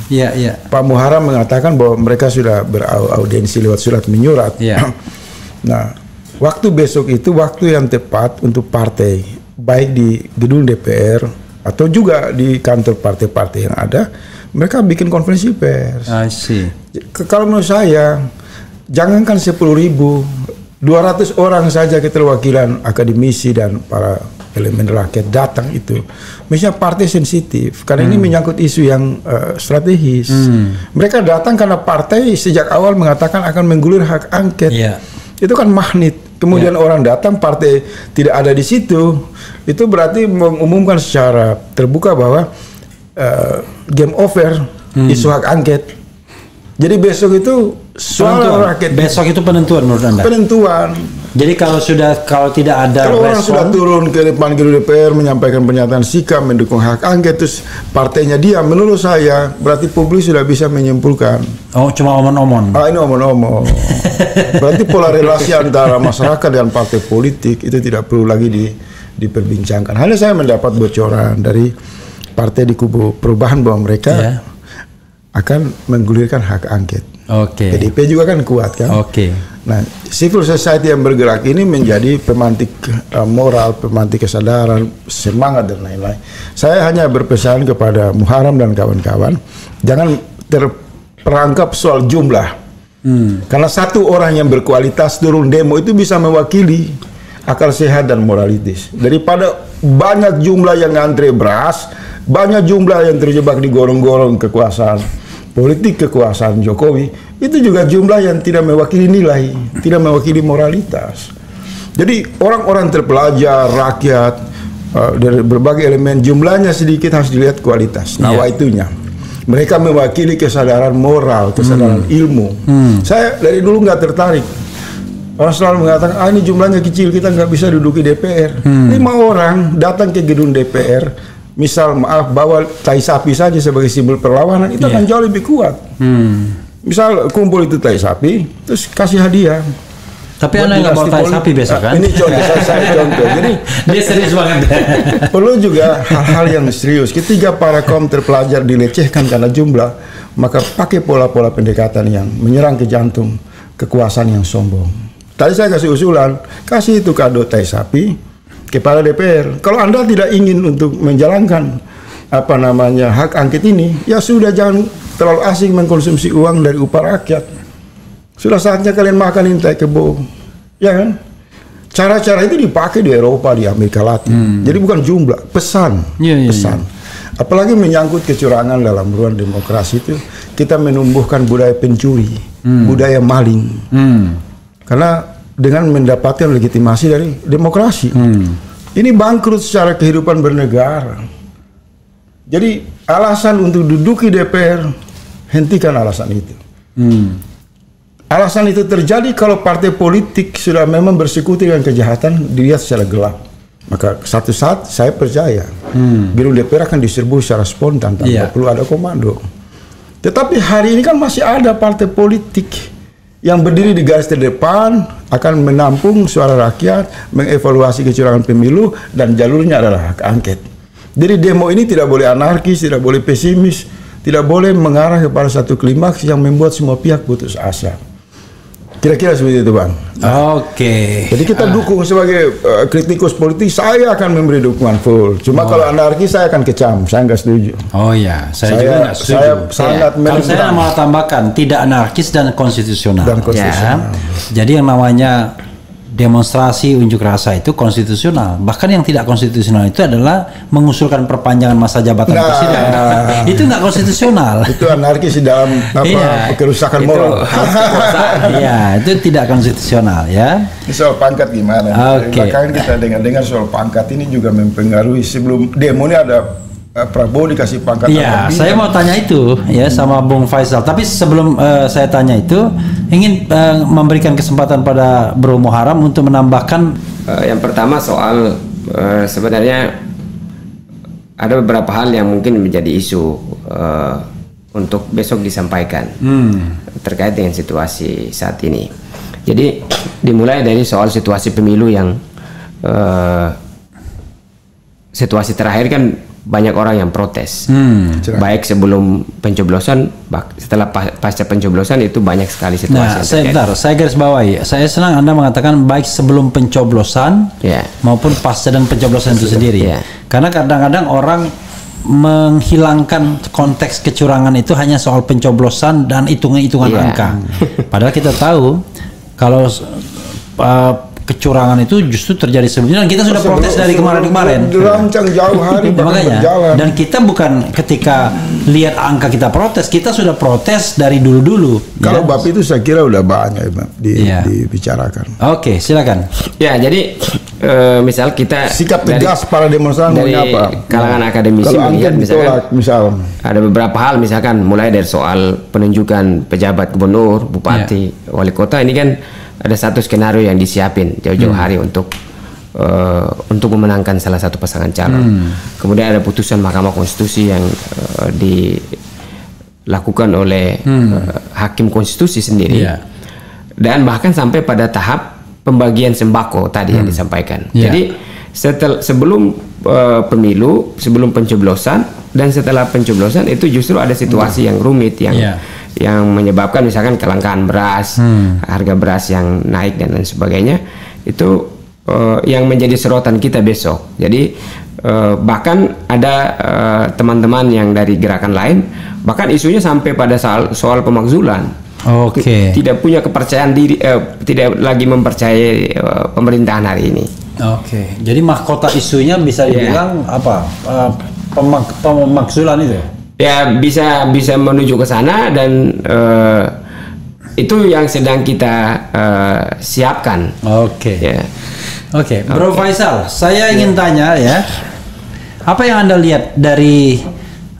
Pak Muharrem mengatakan bahwa mereka sudah beraudiensi lewat surat menyurat. Nah, waktu besok itu waktu yang tepat untuk partai, baik di gedung DPR atau juga di kantor partai-partai yang ada, mereka bikin konferensi pers. Kalau menurut saya, jangankan 10.000, 200 orang saja keterwakilan akademisi dan para elemen rakyat datang itu. Misalnya partai sensitif, karena ini menyangkut isu yang strategis. Mereka datang karena partai sejak awal mengatakan akan menggulir hak angket. Itu kan magnet. Kemudian orang datang, partai tidak ada di situ. Itu berarti mengumumkan secara terbuka bahwa game over isu hak angket. Jadi besok itu suara rakyat. Besok itu penentuan menurut Anda? Penentuan. Jadi kalau tidak ada kalau orang sudah turun ke depan gedung DPR menyampaikan pernyataan sikap mendukung hak angket, terus partainya diam, menurut saya berarti publik sudah bisa menyimpulkan. Oh, cuma omong-omong. Ini omong-omong. Berarti pola relasi antara masyarakat dan partai politik itu tidak perlu lagi diperbincangkan. Hanya saya mendapat bocoran dari partai di kubu perubahan bahwa mereka akan menggulirkan hak angket. PDIP juga kan kuat kan. Nah, civil society yang bergerak ini menjadi pemantik moral, pemantik kesadaran, semangat dan lain-lain. Saya hanya berpesan kepada Muharrem dan kawan-kawan, jangan terperangkap soal jumlah. Karena satu orang yang berkualitas turun demo itu bisa mewakili akal sehat dan moralitas. Daripada banyak jumlah yang ngantre beras, banyak jumlah yang terjebak di gorong-gorong kekuasaan politik, kekuasaan Jokowi, itu juga jumlah yang tidak mewakili nilai, tidak mewakili moralitas. Jadi orang-orang terpelajar, rakyat, dari berbagai elemen, jumlahnya sedikit, harus dilihat kualitas, nawaitunya. Mereka mewakili kesadaran moral, kesadaran ilmu. Saya dari dulu nggak tertarik. Orang selalu mengatakan, ini jumlahnya kecil, kita nggak bisa duduk di DPR. 5 orang datang ke gedung DPR, misal bawa tai sapi saja sebagai simbol perlawanan, itu akan jauh lebih kuat. Misal kumpul itu tai sapi, terus kasih hadiah. Tapi Anda nggak bawa tai sapi besok kan? Ini contoh, saya contoh. Jadi dia serius banget. Perlu juga hal-hal yang serius. Ketika para kaum terpelajar dilecehkan karena jumlah, maka pakai pola-pola pendekatan yang menyerang ke jantung kekuasaan yang sombong. Tadi saya kasih usulan, kasih itu kado tai sapi kepada DPR. Kalau Anda tidak ingin untuk menjalankan hak angket ini, ya sudah, jangan terlalu asing mengkonsumsi uang dari upah rakyat. Sudah saatnya kalian makan intai kebo, ya kan? Cara-cara itu dipakai di Eropa, di Amerika Latin. Jadi bukan jumlah, pesan. Pesan. Apalagi menyangkut kecurangan dalam ruang demokrasi itu, kita menumbuhkan budaya pencuri, budaya maling. Karena dengan mendapatkan legitimasi dari demokrasi, ini bangkrut secara kehidupan bernegara. Jadi alasan untuk duduki DPR, hentikan alasan itu. Alasan itu terjadi kalau partai politik sudah memang bersekutu dengan kejahatan, dilihat secara gelap. Maka satu saat saya percaya gedung DPR akan diserbu secara spontan tanpa perlu ada komando. Tetapi hari ini kan masih ada partai politik yang berdiri di garis terdepan, akan menampung suara rakyat, mengevaluasi kecurangan pemilu, dan jalurnya adalah hak angket. Jadi demo ini tidak boleh anarkis, tidak boleh pesimis, tidak boleh mengarah kepada satu klimaks yang membuat semua pihak putus asa. Kira-kira seperti itu, Bang. Oke. Jadi kita dukung sebagai kritikus politik, saya akan memberi dukungan full. Cuma kalau anarkis saya akan kecam, saya nggak setuju. Oh iya, saya juga nggak setuju. Saya sangat kalau saya mau tambahkan, tidak anarkis dan konstitusional. Dan konstitusional. Jadi yang namanya demonstrasi unjuk rasa itu konstitusional. Bahkan yang tidak konstitusional itu adalah mengusulkan perpanjangan masa jabatan presiden. Itu nggak konstitusional. Itu anarkis di dalam kerusakan moral. Iya, itu tidak konstitusional ya. Soal pangkat gimana? Bahkan kita dengar soal pangkat ini juga mempengaruhi. Sebelum demo ini ada Prabowo dikasih pangkat. Iya, saya mau tanya itu ya sama Bung Faisal. Tapi sebelum saya tanya itu, ingin memberikan kesempatan pada Bro Muharram untuk menambahkan. Yang pertama soal sebenarnya ada beberapa hal yang mungkin menjadi isu untuk besok disampaikan terkait dengan situasi saat ini. Jadi dimulai dari soal situasi pemilu yang situasi terakhir kan banyak orang yang protes, baik sebelum pencoblosan, setelah pasca pencoblosan itu banyak sekali situasi. Saya garis bawahi. Saya senang Anda mengatakan baik sebelum pencoblosan maupun pasca dan pencoblosan itu sendiri. Karena kadang-kadang orang menghilangkan konteks kecurangan itu hanya soal pencoblosan dan hitungan angka. Padahal kita tahu kalau kecurangan itu justru terjadi sebelumnya, dan kita sudah protes dari kemarin-kemarin. Dirancang jauh hari makanya, dan kita bukan ketika lihat angka kita protes, kita sudah protes dari dulu-dulu. Kalau bab itu saya kira udah banyak dibicarakan. Oke, silakan. Ya, jadi misal kita sikap tegas para demonstran dari apa? Kalangan akademisi melihat misalkan ada beberapa hal, misalkan mulai dari soal penunjukan pejabat gubernur, bupati, wali kota, ini kan ada satu skenario yang disiapin jauh-jauh hari untuk memenangkan salah satu pasangan calon. Kemudian ada putusan Mahkamah Konstitusi yang dilakukan oleh hakim konstitusi sendiri, dan bahkan sampai pada tahap pembagian sembako tadi yang disampaikan. Jadi sebelum pemilu, sebelum pencoblosan dan setelah pencoblosan itu justru ada situasi yang rumit yang menyebabkan misalkan kelangkaan beras, harga beras yang naik dan lain sebagainya. Itu yang menjadi sorotan kita besok. Jadi bahkan ada teman-teman yang dari gerakan lain, bahkan isunya sampai pada soal pemakzulan. Tidak punya kepercayaan diri, tidak lagi mempercayai pemerintahan hari ini. Jadi mahkota isunya bisa dibilang apa? Pemakzulan itu? Ya, bisa menuju ke sana, dan itu yang sedang kita siapkan. Bro Faisal, saya ingin tanya ya, apa yang Anda lihat dari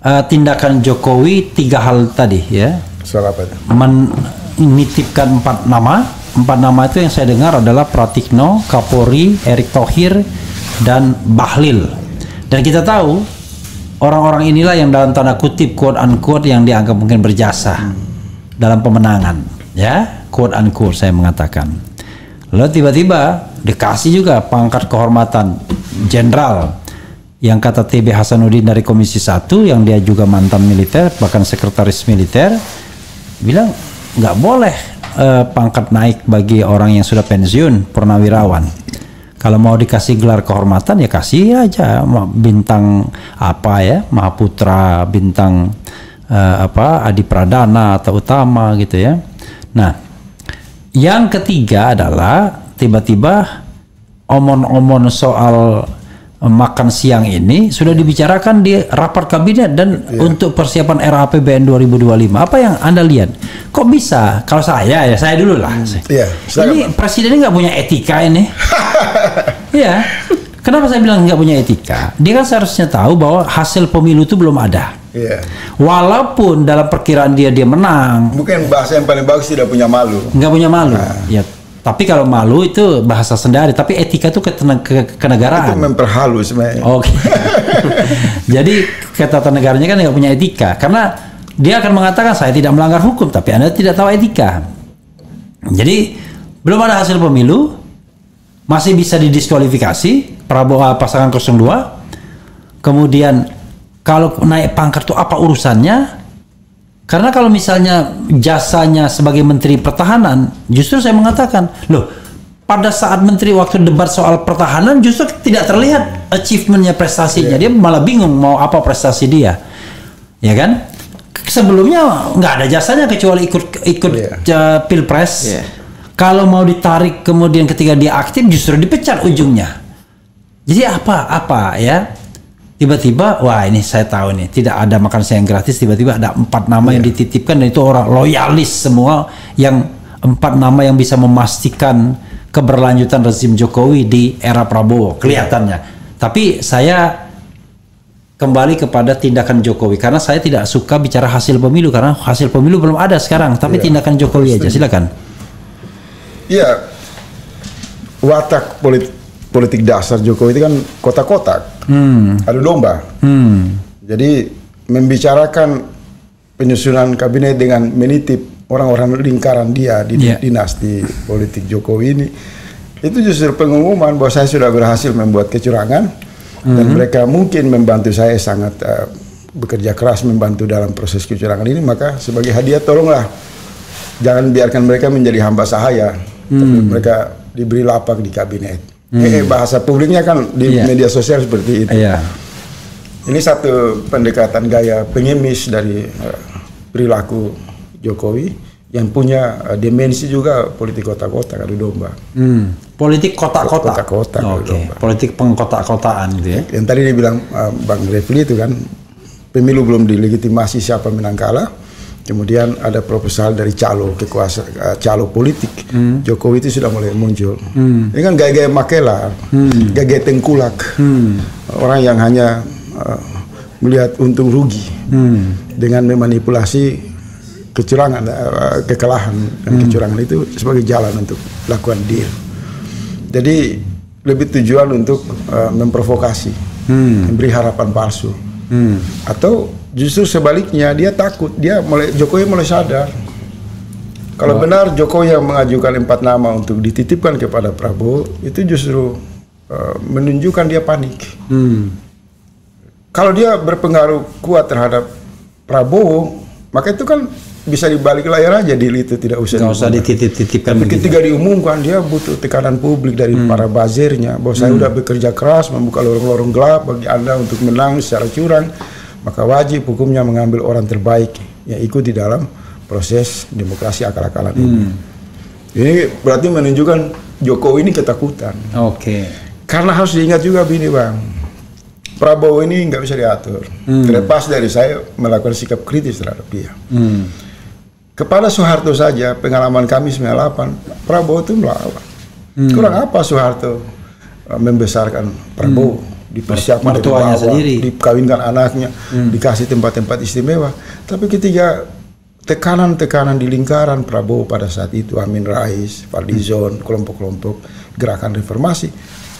tindakan Jokowi 3 hal tadi ya? Soal apa itu? Menitipkan 4 nama. 4 nama itu yang saya dengar adalah Pratikno, Kapolri, Erick Thohir, dan Bahlil. Dan kita tahu orang-orang inilah yang dalam tanda kutip quote unquote yang dianggap mungkin berjasa dalam pemenangan, ya, quote unquote saya mengatakan. Lalu tiba-tiba dikasih juga pangkat kehormatan jenderal, yang kata TB Hasanuddin dari Komisi 1 yang dia juga mantan militer, bahkan sekretaris militer, bilang nggak boleh pangkat naik bagi orang yang sudah pensiun, purnawirawan. Kalau mau dikasih gelar kehormatan ya kasih aja bintang apa ya, Mahaputra, bintang Adi Pradana atau Utama gitu ya. Nah, yang ketiga adalah tiba-tiba omon-omon soal makan siang ini sudah dibicarakan di rapat kabinet dan untuk persiapan RAPBN 2025. Apa yang Anda lihat? Kok bisa? Kalau saya dulu lah. Ini presiden nggak punya etika ini. Iya. Kenapa saya bilang nggak punya etika? Dia kan seharusnya tahu bahwa hasil pemilu itu belum ada. Walaupun dalam perkiraan dia menang. Mungkin bahasa yang paling bagus tidak punya malu. Nggak punya malu. Ya. Tapi kalau malu itu bahasa sendiri, tapi etika itu kenegaraan. Itu memperhalus sebenarnya. Oke. Jadi ketatanegaranya kan nggak punya etika, karena dia akan mengatakan saya tidak melanggar hukum, tapi Anda tidak tahu etika. Jadi belum ada hasil pemilu, masih bisa didiskualifikasi Prabowo pasangan 02. Kemudian kalau naik pangkat itu apa urusannya? Karena kalau misalnya jasanya sebagai Menteri Pertahanan, justru saya mengatakan, loh, pada saat Menteri waktu debat soal pertahanan justru tidak terlihat achievementnya, prestasinya. Dia malah bingung mau apa prestasi dia, ya kan? Sebelumnya nggak ada jasanya kecuali ikut pilpres. Kalau mau ditarik kemudian ketika dia aktif justru dipecat ujungnya. Jadi apa ya? Tiba-tiba, wah ini saya tahu nih, tidak ada makan siang gratis, tiba-tiba ada 4 nama yang dititipkan, dan itu orang loyalis semua, yang 4 nama yang bisa memastikan keberlanjutan rezim Jokowi di era Prabowo, kelihatannya. Tapi saya kembali kepada tindakan Jokowi, karena saya tidak suka bicara hasil pemilu, karena hasil pemilu belum ada sekarang, tapi tindakan Jokowi aja, silakan. Iya, watak politik dasar Jokowi itu kan kotak-kotak, adu domba. Jadi membicarakan penyusunan kabinet dengan menitip orang-orang lingkaran dia di dinasti politik Jokowi ini, itu justru pengumuman bahwa saya sudah berhasil membuat kecurangan, dan mereka mungkin membantu saya sangat bekerja keras membantu dalam proses kecurangan ini, maka sebagai hadiah tolonglah jangan biarkan mereka menjadi hamba sahaya, tapi mereka diberi lapak di kabinet. Bahasa publiknya kan di media sosial seperti itu. Ini satu pendekatan gaya pengemis dari perilaku Jokowi yang punya dimensi juga politik kotak-kotak, adu domba. Politik kotak-kotak. Politik pengkotak-kotaan gitu ya. Yang tadi dia bilang Bang Refli itu kan, pemilu belum dilegitimasi siapa menang kalah. Kemudian ada proposal dari calo politik. Jokowi itu sudah mulai muncul. Ini kan gaya-gaya Makela, gaya-gaya tengkulak. Orang yang hanya melihat untung rugi dengan memanipulasi kecurangan, kekalahan dan kecurangan itu sebagai jalan untuk lakukan deal. Jadi lebih tujuan untuk memprovokasi, memberi harapan palsu. Atau justru sebaliknya, dia takut, Jokowi mulai sadar kalau benar Jokowi yang mengajukan 4 nama untuk dititipkan kepada Prabowo, itu justru menunjukkan dia panik. Kalau dia berpengaruh kuat terhadap Prabowo, maka itu kan bisa dibalik layar aja, deal itu tidak usah dititip-titipkan. Tapi ketika diumumkan, dia butuh tekanan publik dari para buzzernya bahwa saya sudah bekerja keras membuka lorong-lorong gelap bagi Anda untuk menang secara curang, maka wajib hukumnya mengambil orang terbaik yang ikut di dalam proses demokrasi akal-akalan ini. Ini berarti menunjukkan Jokowi ini ketakutan. Karena harus diingat juga begini Bang, Prabowo ini nggak bisa diatur. Terlepas dari saya melakukan sikap kritis terhadap dia. Kepada Soeharto saja, pengalaman kami 98, Prabowo itu melawan. Kurang apa Soeharto membesarkan Prabowo? Dipersiapkan mertuanya sendiri, dikawinkan anaknya, dikasih tempat-tempat istimewa. Tapi ketika tekanan-tekanan di lingkaran Prabowo pada saat itu, Amin Rais, Fadlizon, kelompok-kelompok gerakan reformasi,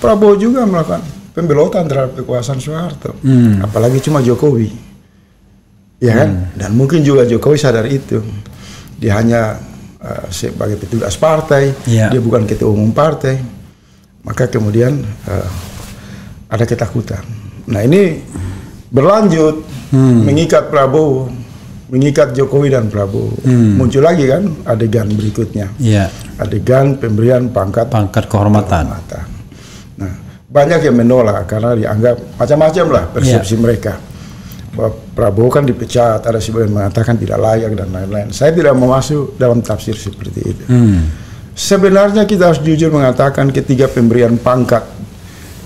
Prabowo juga melakukan pembelotan terhadap kekuasaan Soeharto. Apalagi cuma Jokowi, ya kan? Dan mungkin juga Jokowi sadar itu. Dia hanya sebagai petugas partai, dia bukan ketua umum partai, maka kemudian ada ketakutan. Nah ini berlanjut mengikat Prabowo, mengikat Jokowi dan Prabowo. Muncul lagi kan adegan berikutnya, adegan pemberian pangkat kehormatan. Nah banyak yang menolak karena dianggap macam-macam lah persepsi mereka. Bahwa Prabowo kan dipecat, ada sebagian mengatakan tidak layak dan lain-lain. Saya tidak mau masuk dalam tafsir seperti itu. Sebenarnya kita harus jujur mengatakan ketika pemberian pangkat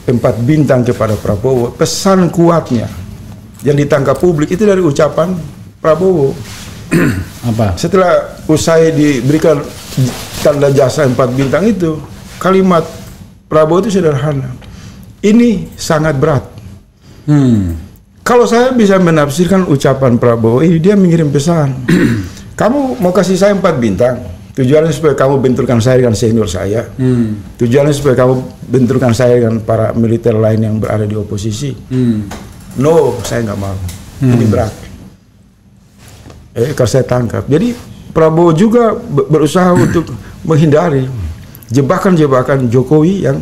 4 bintang kepada Prabowo, pesan kuatnya yang ditangkap publik itu dari ucapan Prabowo. Apa? Setelah usai diberikan tanda jasa 4 bintang itu, kalimat Prabowo itu sederhana. Ini sangat berat. Kalau saya bisa menafsirkan ucapan Prabowo ini, dia mengirim pesan. Kamu mau kasih saya 4 bintang, tujuannya supaya kamu benturkan saya dengan senior saya. Tujuannya supaya kamu benturkan saya dengan para militer lain yang berada di oposisi. No, saya nggak mau. Ini berat. Kalau saya tangkap. Jadi Prabowo juga berusaha untuk menghindari jebakan-jebakan Jokowi yang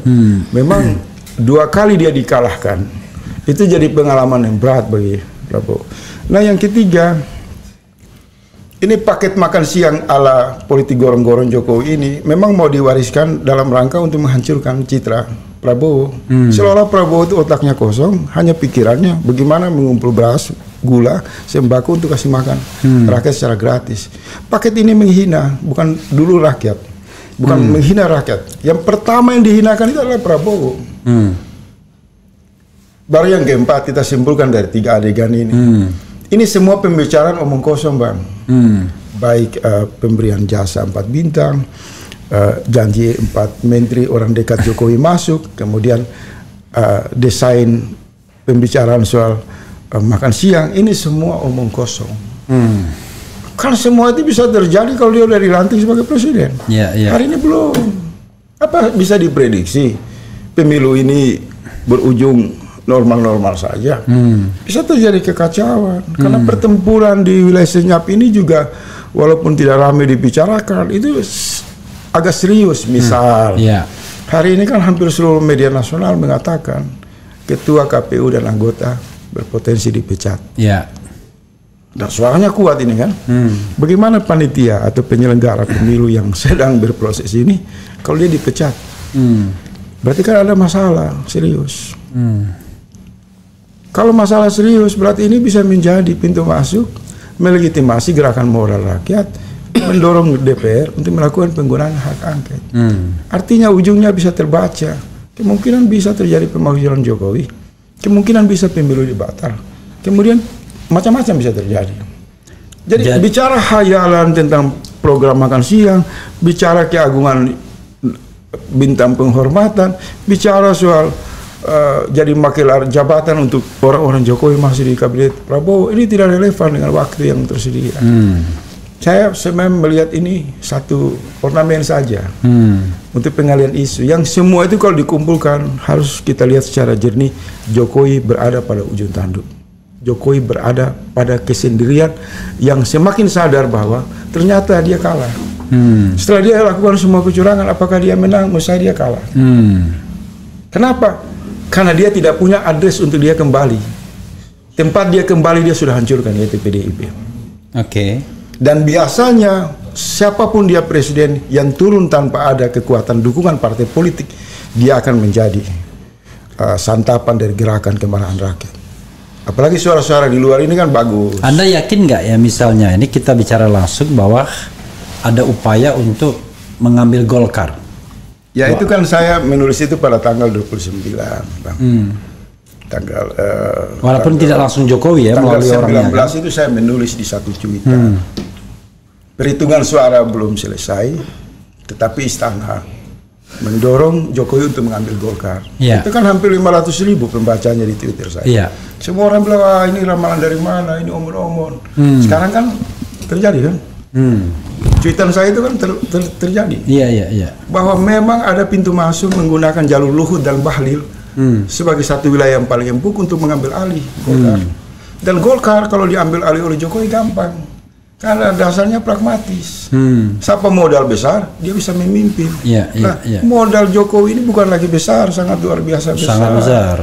memang 2 kali dia dikalahkan. Itu jadi pengalaman yang berat bagi Prabowo. Nah yang ketiga, ini paket makan siang ala politik gorong-gorong Jokowi ini memang mau diwariskan dalam rangka untuk menghancurkan citra Prabowo. Seolah-olah Prabowo itu otaknya kosong, hanya pikirannya bagaimana mengumpul beras, gula, sembako untuk kasih makan rakyat secara gratis. Paket ini menghina, bukan dulu rakyat, bukan menghina rakyat. Yang pertama yang dihinakan itu adalah Prabowo. Baru yang keempat kita simpulkan dari 3 adegan ini. Ini semua pembicaraan omong kosong, Bang. Baik pemberian jasa 4 bintang, janji 4 menteri orang dekat Jokowi masuk, kemudian desain pembicaraan soal makan siang, ini semua omong kosong. Kan semua itu bisa terjadi kalau dia udah dilantik sebagai presiden. Hari ini belum. Apa bisa diprediksi pemilu ini berujung normal-normal saja? Bisa terjadi kekacauan karena pertempuran di wilayah senyap ini juga walaupun tidak ramai dibicarakan itu agak serius. Misal hari ini kan hampir seluruh media nasional mengatakan ketua KPU dan anggota berpotensi dipecat. Dan suaranya kuat ini kan. Bagaimana panitia atau penyelenggara pemilu yang sedang berproses ini kalau dia dipecat? Berarti kan ada masalah serius. Kalau masalah serius berarti ini bisa menjadi pintu masuk melegitimasi gerakan moral rakyat, mendorong DPR untuk melakukan penggunaan hak angket. Artinya ujungnya bisa terbaca, kemungkinan bisa terjadi pemakzulan Jokowi, kemungkinan bisa pemilu dibatal, kemudian macam-macam bisa terjadi. Jadi bicara khayalan tentang program makan siang, bicara keagungan bintang penghormatan, bicara soal jadi makilar jabatan untuk orang-orang Jokowi masih di kabinet Prabowo, ini tidak relevan dengan waktu yang tersedia. Saya sebenarnya melihat ini satu ornamen saja untuk pengalian isu yang semua itu kalau dikumpulkan harus kita lihat secara jernih. Jokowi berada pada ujung tanduk. Jokowi berada pada kesendirian yang semakin sadar bahwa ternyata dia kalah. Setelah dia lakukan semua kecurangan, apakah dia menang? Menurut saya dia kalah. Kenapa? Karena dia tidak punya address untuk dia kembali. Tempat dia kembali dia sudah hancurkan, yaitu PDIP. Dan biasanya siapapun dia presiden yang turun tanpa ada kekuatan dukungan partai politik, dia akan menjadi santapan dari gerakan kemarahan rakyat. Apalagi suara-suara di luar ini kan bagus. Anda yakin nggak ya misalnya ini kita bicara langsung bahwa ada upaya untuk mengambil Golkar? Ya itu kan saya menulis itu pada tanggal 29, Bang. Tanggal walaupun tidak langsung Jokowi ya, tanggal melalui 19 orangnya, kan? itu saya menulis di satu Twitter. Perhitungan suara belum selesai, tetapi istana mendorong Jokowi untuk mengambil Golkar. Itu kan hampir 500.000 pembacanya di Twitter saya. Semua orang bilang, wah ini ramalan dari mana, ini omon-omon. Sekarang kan terjadi kan? Cuitan saya itu kan terjadi. Bahwa memang ada pintu masuk menggunakan jalur Luhut dan Bahlil sebagai satu wilayah yang paling empuk untuk mengambil alih Golkar. Dan Golkar kalau diambil alih oleh Jokowi gampang. Karena dasarnya pragmatis. Siapa modal besar, dia bisa memimpin. Modal Jokowi ini bukan lagi besar, sangat luar biasa besar. Sangat besar.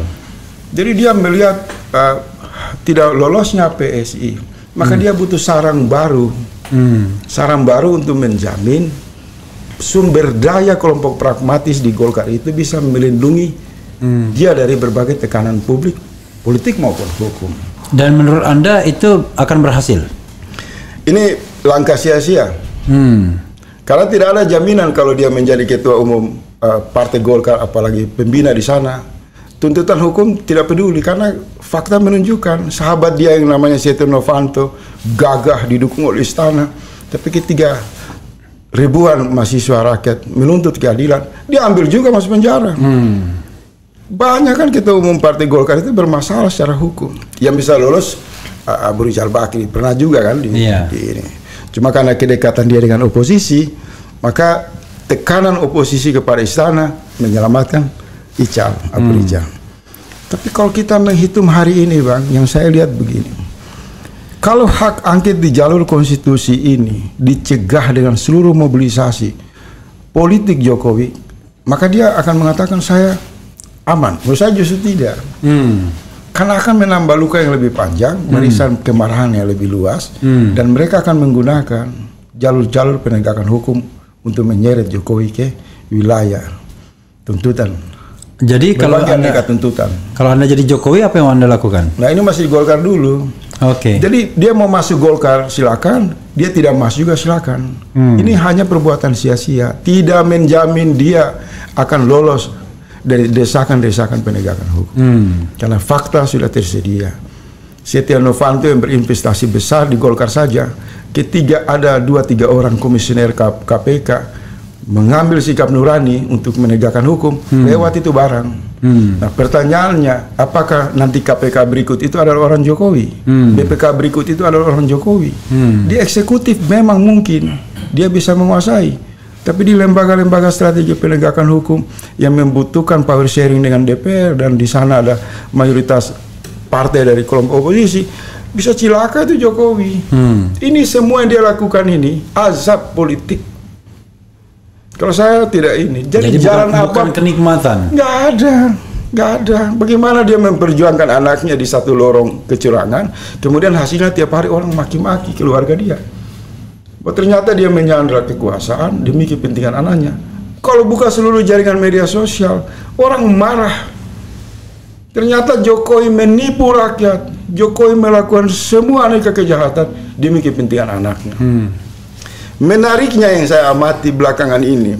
Jadi dia melihat tidak lolosnya PSI, maka dia butuh sarang baru. Sarang baru untuk menjamin sumber daya kelompok pragmatis di Golkar itu bisa melindungi dia dari berbagai tekanan publik, politik maupun hukum. Dan menurut Anda itu akan berhasil? Ini langkah sia-sia. Karena tidak ada jaminan kalau dia menjadi ketua umum Partai Golkar, apalagi pembina di sana. Tuntutan hukum tidak peduli karena fakta menunjukkan sahabat dia yang namanya Setia Novanto gagah didukung oleh istana, tapi ketika ribuan mahasiswa rakyat menuntut keadilan, dia ambil juga masuk penjara. Banyak kan ketua umum Partai Golkar itu bermasalah secara hukum. Yang bisa lolos Abu Rizal Bakri pernah juga kan di ini. Cuma karena kedekatan dia dengan oposisi, maka tekanan oposisi kepada istana menyelamatkan Ical Abu Rizal. Tapi kalau kita menghitung hari ini, Bang, yang saya lihat begini. Kalau hak angket di jalur konstitusi ini dicegah dengan seluruh mobilisasi politik Jokowi, maka dia akan mengatakan saya aman. Menurut saya justru tidak. Karena akan menambah luka yang lebih panjang, merisan kemarahan yang lebih luas, dan mereka akan menggunakan jalur-jalur penegakan hukum untuk menyeret Jokowi ke wilayah tuntutan. Jadi kalau Anda jadi Jokowi, apa yang Anda lakukan? Nah, ini masih di Golkar dulu. Jadi dia mau masuk Golkar silakan, dia tidak masuk juga silakan. Ini hanya perbuatan sia-sia, tidak menjamin dia akan lolos dari desakan-desakan penegakan hukum. Karena fakta sudah tersedia. Setia Novanto yang berinvestasi besar di Golkar saja, ketika ada 2-3 orang komisioner KPK mengambil sikap nurani untuk menegakkan hukum, lewat itu barang. Nah, pertanyaannya, apakah nanti KPK berikut itu adalah orang Jokowi? BPK berikut itu adalah orang Jokowi? Di eksekutif memang mungkin dia bisa menguasai, tapi di lembaga-lembaga strategi penegakan hukum yang membutuhkan power sharing dengan DPR dan di sana ada mayoritas partai dari kelompok oposisi, bisa cilaka itu Jokowi. Ini semua yang dia lakukan ini azab politik. Kalau saya tidak ini, jadi jalan bukan kenikmatan. Nggak ada. Bagaimana dia memperjuangkan anaknya di satu lorong kecurangan, kemudian hasilnya tiap hari orang maki-maki keluarga dia. Bahwa ternyata dia menyandra kekuasaan demi kepentingan anaknya. Kalau buka seluruh jaringan media sosial, orang marah. Ternyata Jokowi menipu rakyat. Jokowi melakukan semua aneka kejahatan demi kepentingan anaknya. Menariknya yang saya amati belakangan ini,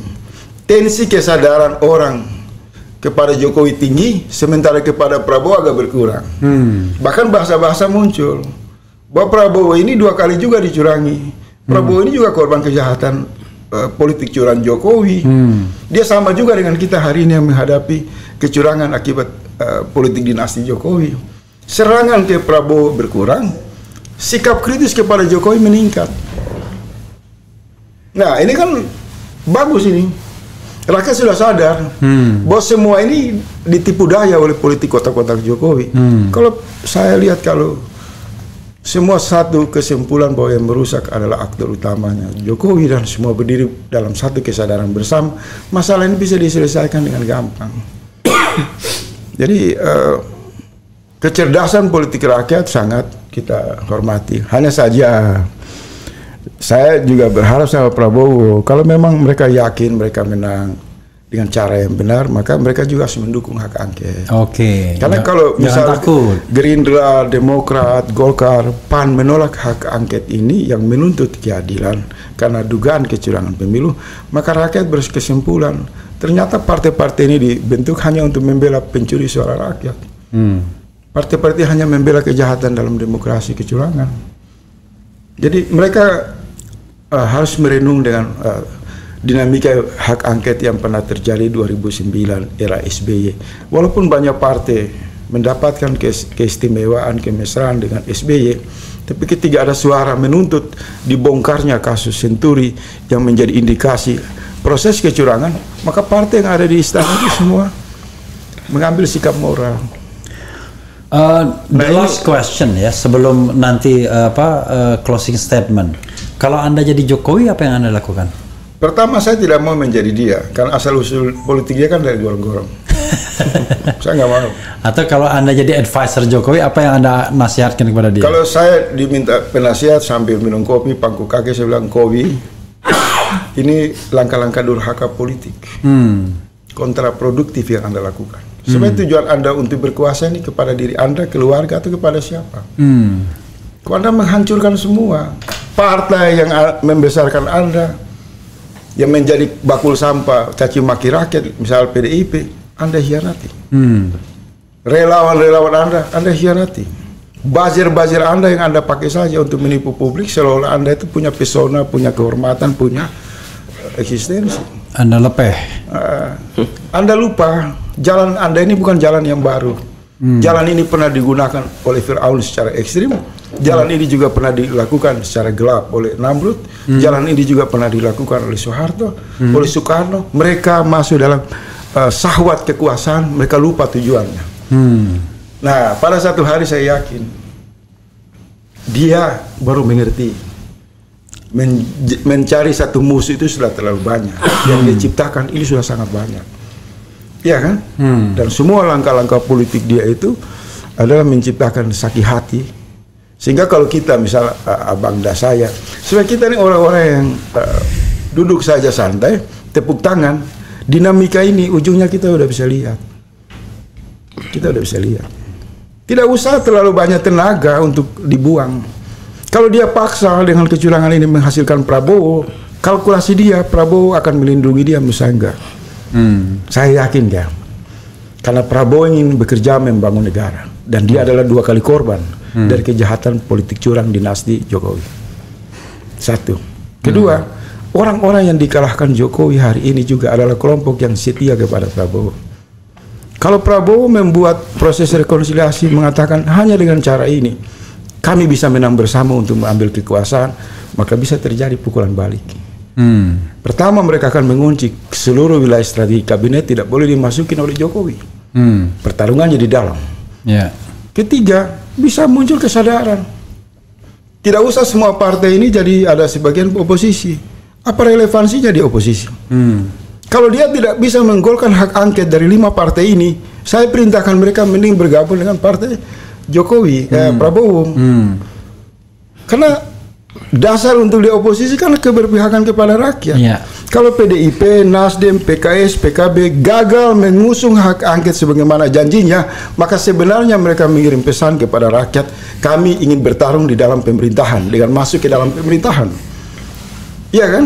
tensi kesadaran orang kepada Jokowi tinggi, sementara kepada Prabowo agak berkurang. Bahkan bahasa-bahasa muncul bahwa Prabowo ini 2 kali juga dicurangi. Prabowo ini juga korban kejahatan politik curang Jokowi. Dia sama juga dengan kita hari ini yang menghadapi kecurangan akibat politik dinasti Jokowi. Serangan ke Prabowo berkurang, sikap kritis kepada Jokowi meningkat. Nah, ini kan bagus ini. Rakyat sudah sadar bahwa semua ini ditipu daya oleh politik kotak-kotak Jokowi. Kalau saya lihat, kalau semua satu kesimpulan bahwa yang merusak adalah aktor utamanya Jokowi dan semua berdiri dalam satu kesadaran bersama, masalah ini bisa diselesaikan dengan gampang. Jadi kecerdasan politik rakyat sangat kita hormati. Hanya saja saya juga berharap sama Prabowo, kalau memang mereka yakin mereka menang dengan cara yang benar, maka mereka juga harus mendukung hak angket. Karena kalau misalnya Gerindra, Demokrat, Golkar, PAN menolak hak angket ini yang menuntut keadilan karena dugaan kecurangan pemilu, maka rakyat berkesimpulan ternyata partai-partai ini dibentuk hanya untuk membela pencuri suara rakyat. Partai-partai hanya membela kejahatan dalam demokrasi, kecurangan. Jadi mereka harus merenung dengan dinamika hak angket yang pernah terjadi 2009 era SBY. Walaupun banyak partai mendapatkan keistimewaan, kemesraan dengan SBY, tapi ketika ada suara menuntut dibongkarnya kasus Senturi yang menjadi indikasi proses kecurangan, maka partai yang ada di istana itu semua mengambil sikap moral. The last question ya, sebelum nanti closing statement. Kalau Anda jadi Jokowi, apa yang Anda lakukan? Pertama, saya tidak mau menjadi dia, karena asal-usul politik dia kan dari gorong-gorong. Saya nggak mau. Atau kalau Anda jadi advisor Jokowi, apa yang Anda nasihatkan kepada dia? Kalau saya diminta penasihat sambil minum kopi, pangku kaki, saya bilang, Kowi, ini langkah-langkah durhaka politik. Kontraproduktif yang Anda lakukan. Sebenarnya tujuan Anda untuk berkuasa ini kepada diri Anda, keluarga, atau kepada siapa? Kalau Anda menghancurkan semua, partai yang membesarkan Anda, yang menjadi bakul sampah, caci maki rakyat, misal PDIP, Anda hianati. Relawan-relawan Anda hianati. Buzzer-buzzer Anda yang Anda pakai saja untuk menipu publik, seolah-olah Anda itu punya pesona, punya kehormatan, punya eksistensi. Anda lepeh. Anda lupa, jalan Anda ini bukan jalan yang baru. Jalan ini pernah digunakan oleh Fir'aun secara ekstrim. Jalan ini juga pernah dilakukan secara gelap oleh Namrud. Jalan ini juga pernah dilakukan oleh Soeharto, oleh Soekarno. Mereka masuk dalam syahwat kekuasaan, mereka lupa tujuannya. Nah, pada satu hari saya yakin dia baru mengerti. Mencari satu musuh itu sudah terlalu banyak. Yang dia ciptakan ini sudah sangat banyak. Iya kan? Dan semua langkah-langkah politik dia itu adalah menciptakan sakit hati. Sehingga kalau kita misal Abang dan saya, sebenarnya kita ini orang-orang yang duduk saja santai, tepuk tangan, dinamika ini ujungnya kita udah bisa lihat. Kita udah bisa lihat. Tidak usah terlalu banyak tenaga untuk dibuang. Kalau dia paksa dengan kecurangan ini menghasilkan Prabowo, kalkulasi dia, Prabowo akan melindungi dia, misalnya enggak. Saya yakin ya, karena Prabowo ingin bekerja membangun negara, dan dia adalah 2 kali korban dari kejahatan politik curang dinasti Jokowi. Satu. Kedua, orang-orang yang dikalahkan Jokowi hari ini juga adalah kelompok yang setia kepada Prabowo. Kalau Prabowo membuat proses rekonsiliasi mengatakan hanya dengan cara ini kami bisa menang bersama untuk mengambil kekuasaan, maka bisa terjadi pukulan balik. Pertama, mereka akan mengunci seluruh wilayah strategi kabinet, tidak boleh dimasukin oleh Jokowi. Pertarungannya di dalam. Ketiga, bisa muncul kesadaran. Tidak usah semua partai ini jadi ada sebagian oposisi. Apa relevansinya di oposisi? Kalau dia tidak bisa menggolkan hak angket dari 5 partai ini, saya perintahkan mereka mending bergabung dengan partai Jokowi, Prabowo. Karena dasar untuk di oposisi kan keberpihakan kepada rakyat. Kalau PDIP, Nasdem, PKS, PKB gagal mengusung hak angket sebagaimana janjinya, maka sebenarnya mereka mengirim pesan kepada rakyat, kami ingin bertarung di dalam pemerintahan dengan masuk ke dalam pemerintahan. Iya kan?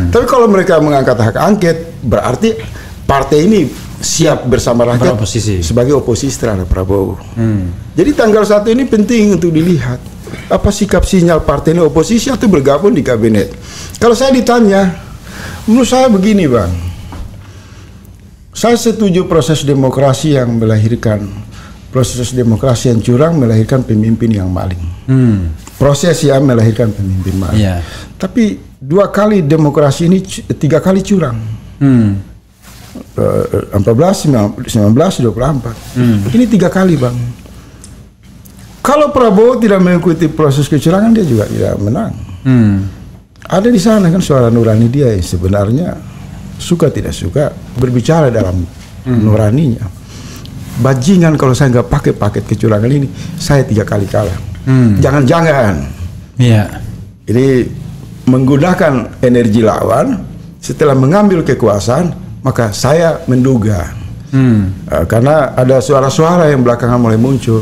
Tapi kalau mereka mengangkat hak angket, berarti partai ini siap bersama rakyat sebagai oposisi terhadap Prabowo. Jadi tanggal 1 ini penting untuk dilihat. Apa sikap sinyal partai ini, oposisi atau bergabung di kabinet? Kalau saya ditanya, menurut saya begini Bang, saya setuju proses demokrasi yang melahirkan, proses demokrasi yang curang melahirkan pemimpin yang maling. Proses yang melahirkan pemimpin maling. Tapi 2 kali demokrasi ini 3 kali curang. 14, 19, 24. Ini 3 kali Bang. Kalau Prabowo tidak mengikuti proses kecurangan, dia juga tidak menang. Ada di sana kan suara nurani dia yang sebenarnya suka tidak suka berbicara dalam nuraninya. Bajingan kalau saya nggak pakai paket kecurangan ini, saya 3 kali kalah. Jangan-jangan ini menggunakan energi lawan setelah mengambil kekuasaan, maka saya menduga karena ada suara-suara yang belakangan mulai muncul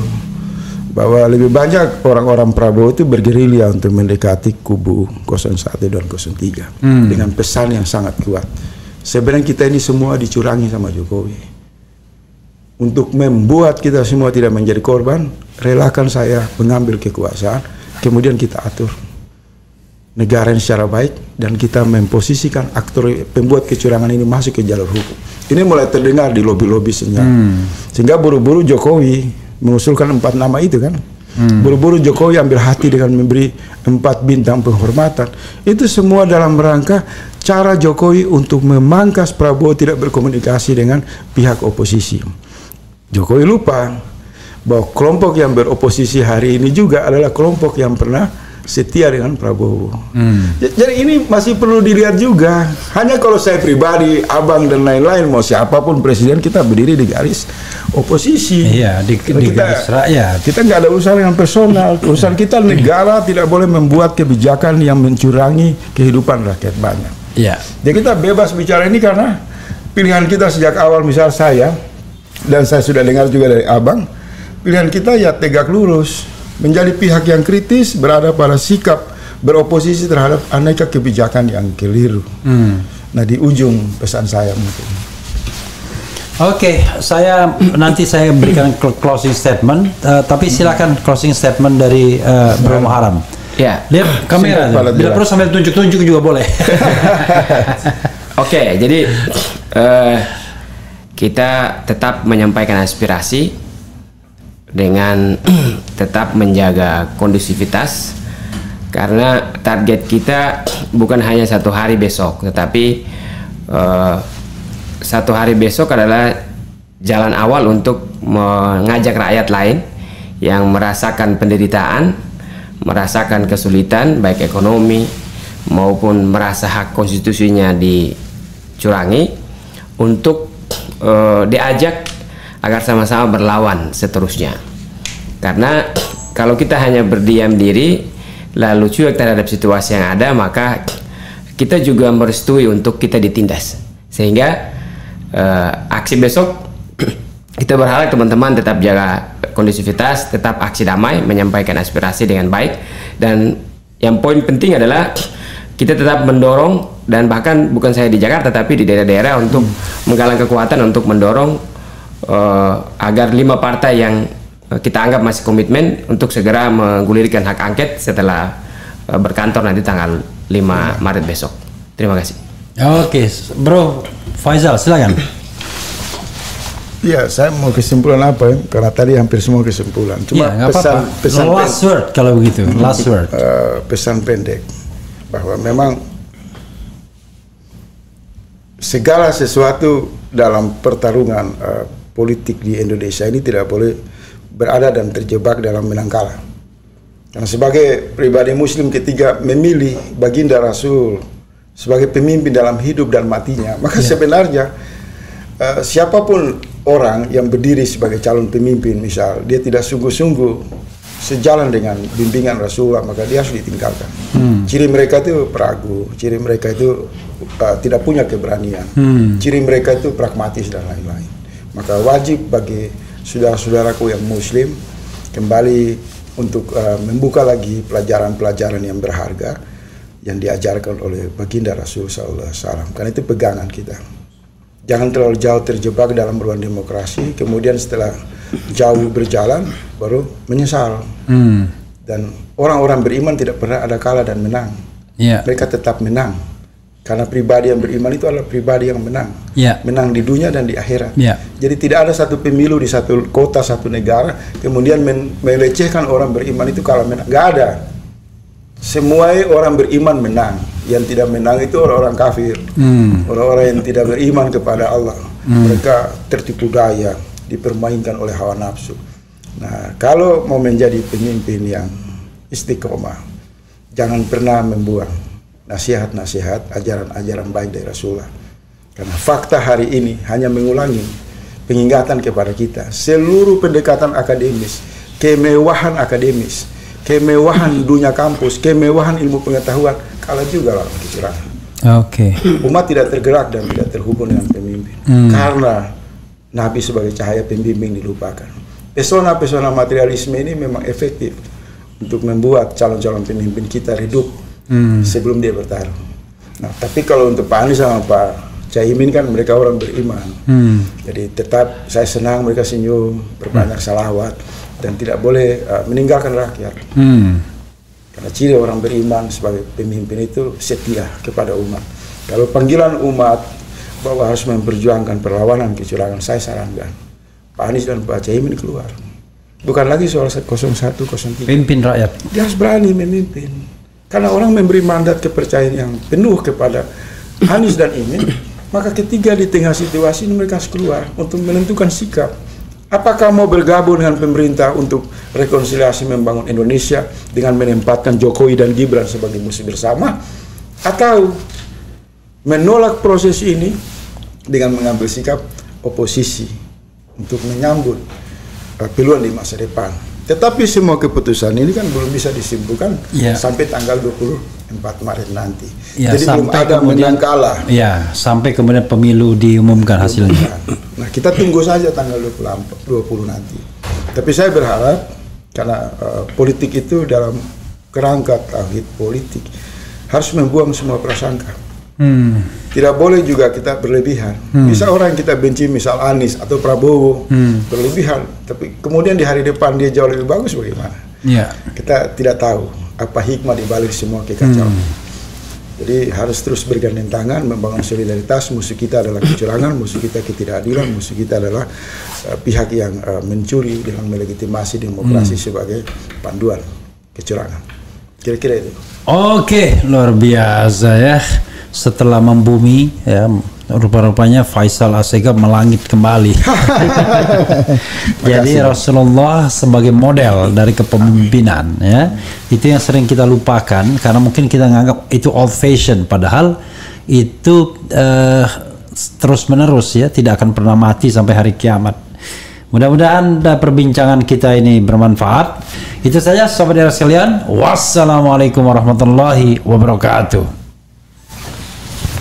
bahwa lebih banyak orang-orang Prabowo itu bergerilya untuk mendekati kubu 01 dan 03 dengan pesan yang sangat kuat. Sebenarnya kita ini semua dicurangi sama Jokowi. Untuk membuat kita semua tidak menjadi korban, relakan saya mengambil kekuasaan, kemudian kita atur negara ini secara baik, dan kita memposisikan aktor pembuat kecurangan ini masuk ke jalur hukum. Ini mulai terdengar di lobi-lobi sehingga buru-buru Jokowi mengusulkan 4 nama itu kan. Buru-buru Jokowi ambil hati dengan memberi 4 bintang penghormatan. Itu semua dalam rangka cara Jokowi untuk memangkas Prabowo tidak berkomunikasi dengan pihak oposisi. Jokowi lupa bahwa kelompok yang beroposisi hari ini juga adalah kelompok yang pernah setia dengan Prabowo. Jadi ini masih perlu dilihat juga. Hanya kalau saya pribadi, Abang dan lain-lain, mau siapapun presiden, kita berdiri di garis oposisi. Iya, di garis rakyat. Kita nggak ada urusan dengan personal. Urusan kita negara tidak boleh membuat kebijakan yang mencurangi kehidupan rakyat banyak. Iya. Jadi kita bebas bicara ini karena pilihan kita sejak awal, misal saya, dan saya sudah dengar juga dari Abang, pilihan kita ya tegak lurus. Menjadi pihak yang kritis, berada pada sikap beroposisi terhadap aneka kebijakan yang keliru. Nah, di ujung pesan saya mungkin. Oke, nanti saya berikan closing statement, tapi silakan closing statement dari Bro Muharram. Ya. Lihat kamera, bila perlu sambil tunjuk-tunjuk juga boleh. Oke, jadi kita tetap menyampaikan aspirasi dengan tetap menjaga kondusivitas, karena target kita bukan hanya 1 hari besok, tetapi 1 hari besok adalah jalan awal untuk mengajak rakyat lain yang merasakan penderitaan, merasakan kesulitan baik ekonomi maupun merasa hak konstitusinya dicurangi, untuk diajak agar sama-sama berlawan seterusnya. Karena kalau kita hanya berdiam diri lalu cuek terhadap situasi yang ada, maka kita juga merestui untuk kita ditindas. Sehingga aksi besok kita berharap teman-teman tetap jaga kondusivitas, tetap aksi damai, menyampaikan aspirasi dengan baik, dan yang poin penting adalah kita tetap mendorong, dan bahkan bukan saya di Jakarta tapi di daerah-daerah, untuk menggalang kekuatan untuk mendorong agar 5 partai yang kita anggap masih komitmen untuk segera menggulirkan hak angket setelah berkantor nanti tanggal 5 Maret besok. Terima kasih. Oke, Bro Faisal, silakan. Iya, saya mau kesimpulan apa ya? Karena tadi hampir semua kesimpulan. Cuma ya, pesan last word kalau begitu, last word. Pesan pendek bahwa memang segala sesuatu dalam pertarungan politik di Indonesia ini tidak boleh berada dan terjebak dalam menang kalah. Karena sebagai pribadi Muslim ketika memilih baginda Rasul sebagai pemimpin dalam hidup dan matinya, maka sebenarnya siapapun orang yang berdiri sebagai calon pemimpin, misal dia tidak sungguh-sungguh sejalan dengan bimbingan Rasulullah, maka dia harus ditinggalkan. Ciri mereka itu peragu, ciri mereka itu tidak punya keberanian, ciri mereka itu pragmatis dan lain-lain. Maka wajib bagi saudara-saudaraku yang Muslim kembali untuk membuka lagi pelajaran-pelajaran yang berharga yang diajarkan oleh baginda Rasul SAW. Karena itu pegangan kita. Jangan terlalu jauh terjebak dalam ruang demokrasi, kemudian setelah jauh berjalan baru menyesal. Dan orang-orang beriman tidak pernah ada kalah dan menang. Mereka tetap menang. Karena pribadi yang beriman itu adalah pribadi yang menang. Menang di dunia dan di akhirat. Jadi tidak ada satu pemilu di satu kota, satu negara, kemudian melecehkan orang beriman itu kalah menang. Gak ada. Semua orang beriman menang. Yang tidak menang itu orang-orang kafir. Orang-orang yang tidak beriman kepada Allah. Mereka tertipu daya, dipermainkan oleh hawa nafsu. Nah, kalau mau menjadi pemimpin yang istiqomah, jangan pernah membuang nasihat-nasihat, ajaran-ajaran baik dari Rasulullah. Karena fakta hari ini hanya mengulangi pengingatan kepada kita. Seluruh pendekatan akademis, kemewahan akademis, kemewahan dunia kampus, kemewahan ilmu pengetahuan, kalah juga lawan kecurangan. Umat tidak tergerak dan tidak terhubung dengan pemimpin. Karena Nabi sebagai cahaya pembimbing dilupakan. Pesona-pesona materialisme ini memang efektif untuk membuat calon-calon pemimpin kita redup sebelum dia bertarung. Nah, tapi kalau untuk Pak Anies sama Pak Caimin kan mereka orang beriman. Jadi tetap saya senang mereka senyum, berbanyak salawat, dan tidak boleh meninggalkan rakyat. Karena ciri orang beriman sebagai pemimpin itu setia kepada umat. Kalau panggilan umat bahwa harus memperjuangkan perlawanan kecurangan, saya sarankan Pak Anies dan Pak Caimin keluar. Bukan lagi soal 01, 03. Pimpin rakyat. Dia harus berani memimpin. Karena orang memberi mandat kepercayaan yang penuh kepada Anies dan Imin, maka ketiga di tengah situasi ini mereka harus keluar untuk menentukan sikap. Apakah mau bergabung dengan pemerintah untuk rekonsiliasi membangun Indonesia dengan menempatkan Jokowi dan Gibran sebagai musuh bersama, atau menolak proses ini dengan mengambil sikap oposisi untuk menyambut peluang di masa depan. Tetapi semua keputusan ini kan belum bisa disimpulkan sampai tanggal 24 Maret nanti. Jadi belum ada menang kalah. Ya, sampai kemudian pemilu diumumkan hasilnya. Nah, kita tunggu saja tanggal 20 nanti. Tapi saya berharap, karena politik itu dalam kerangka tauhid politik harus membuang semua prasangka. Tidak boleh juga kita berlebihan. Bisa orang yang kita benci, misal Anies atau Prabowo, berlebihan, tapi kemudian di hari depan dia jauh lebih bagus, bagaimana? Kita tidak tahu apa hikmah dibalik semua kekacauan. Jadi harus terus bergandeng tangan, membangun solidaritas. Musuh kita adalah kecurangan, musuh kita ketidakadilan, musuh kita adalah pihak yang mencuri dengan melegitimasi demokrasi sebagai panduan kecurangan. Kira-kira itu. Oke, luar biasa ya. Setelah membumi, ya, rupa-rupanya Faisal Assegaf melangit kembali. Jadi Rasulullah sebagai model dari kepemimpinan, ya, itu yang sering kita lupakan karena mungkin kita menganggap itu old fashion, padahal itu terus menerus, ya, tidak akan pernah mati sampai hari kiamat. Mudah-mudahan perbincangan kita ini bermanfaat. Itu saja sahabat sekalian. Wassalamualaikum warahmatullahi wabarakatuh.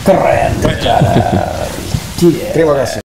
Keren. Terima kasih.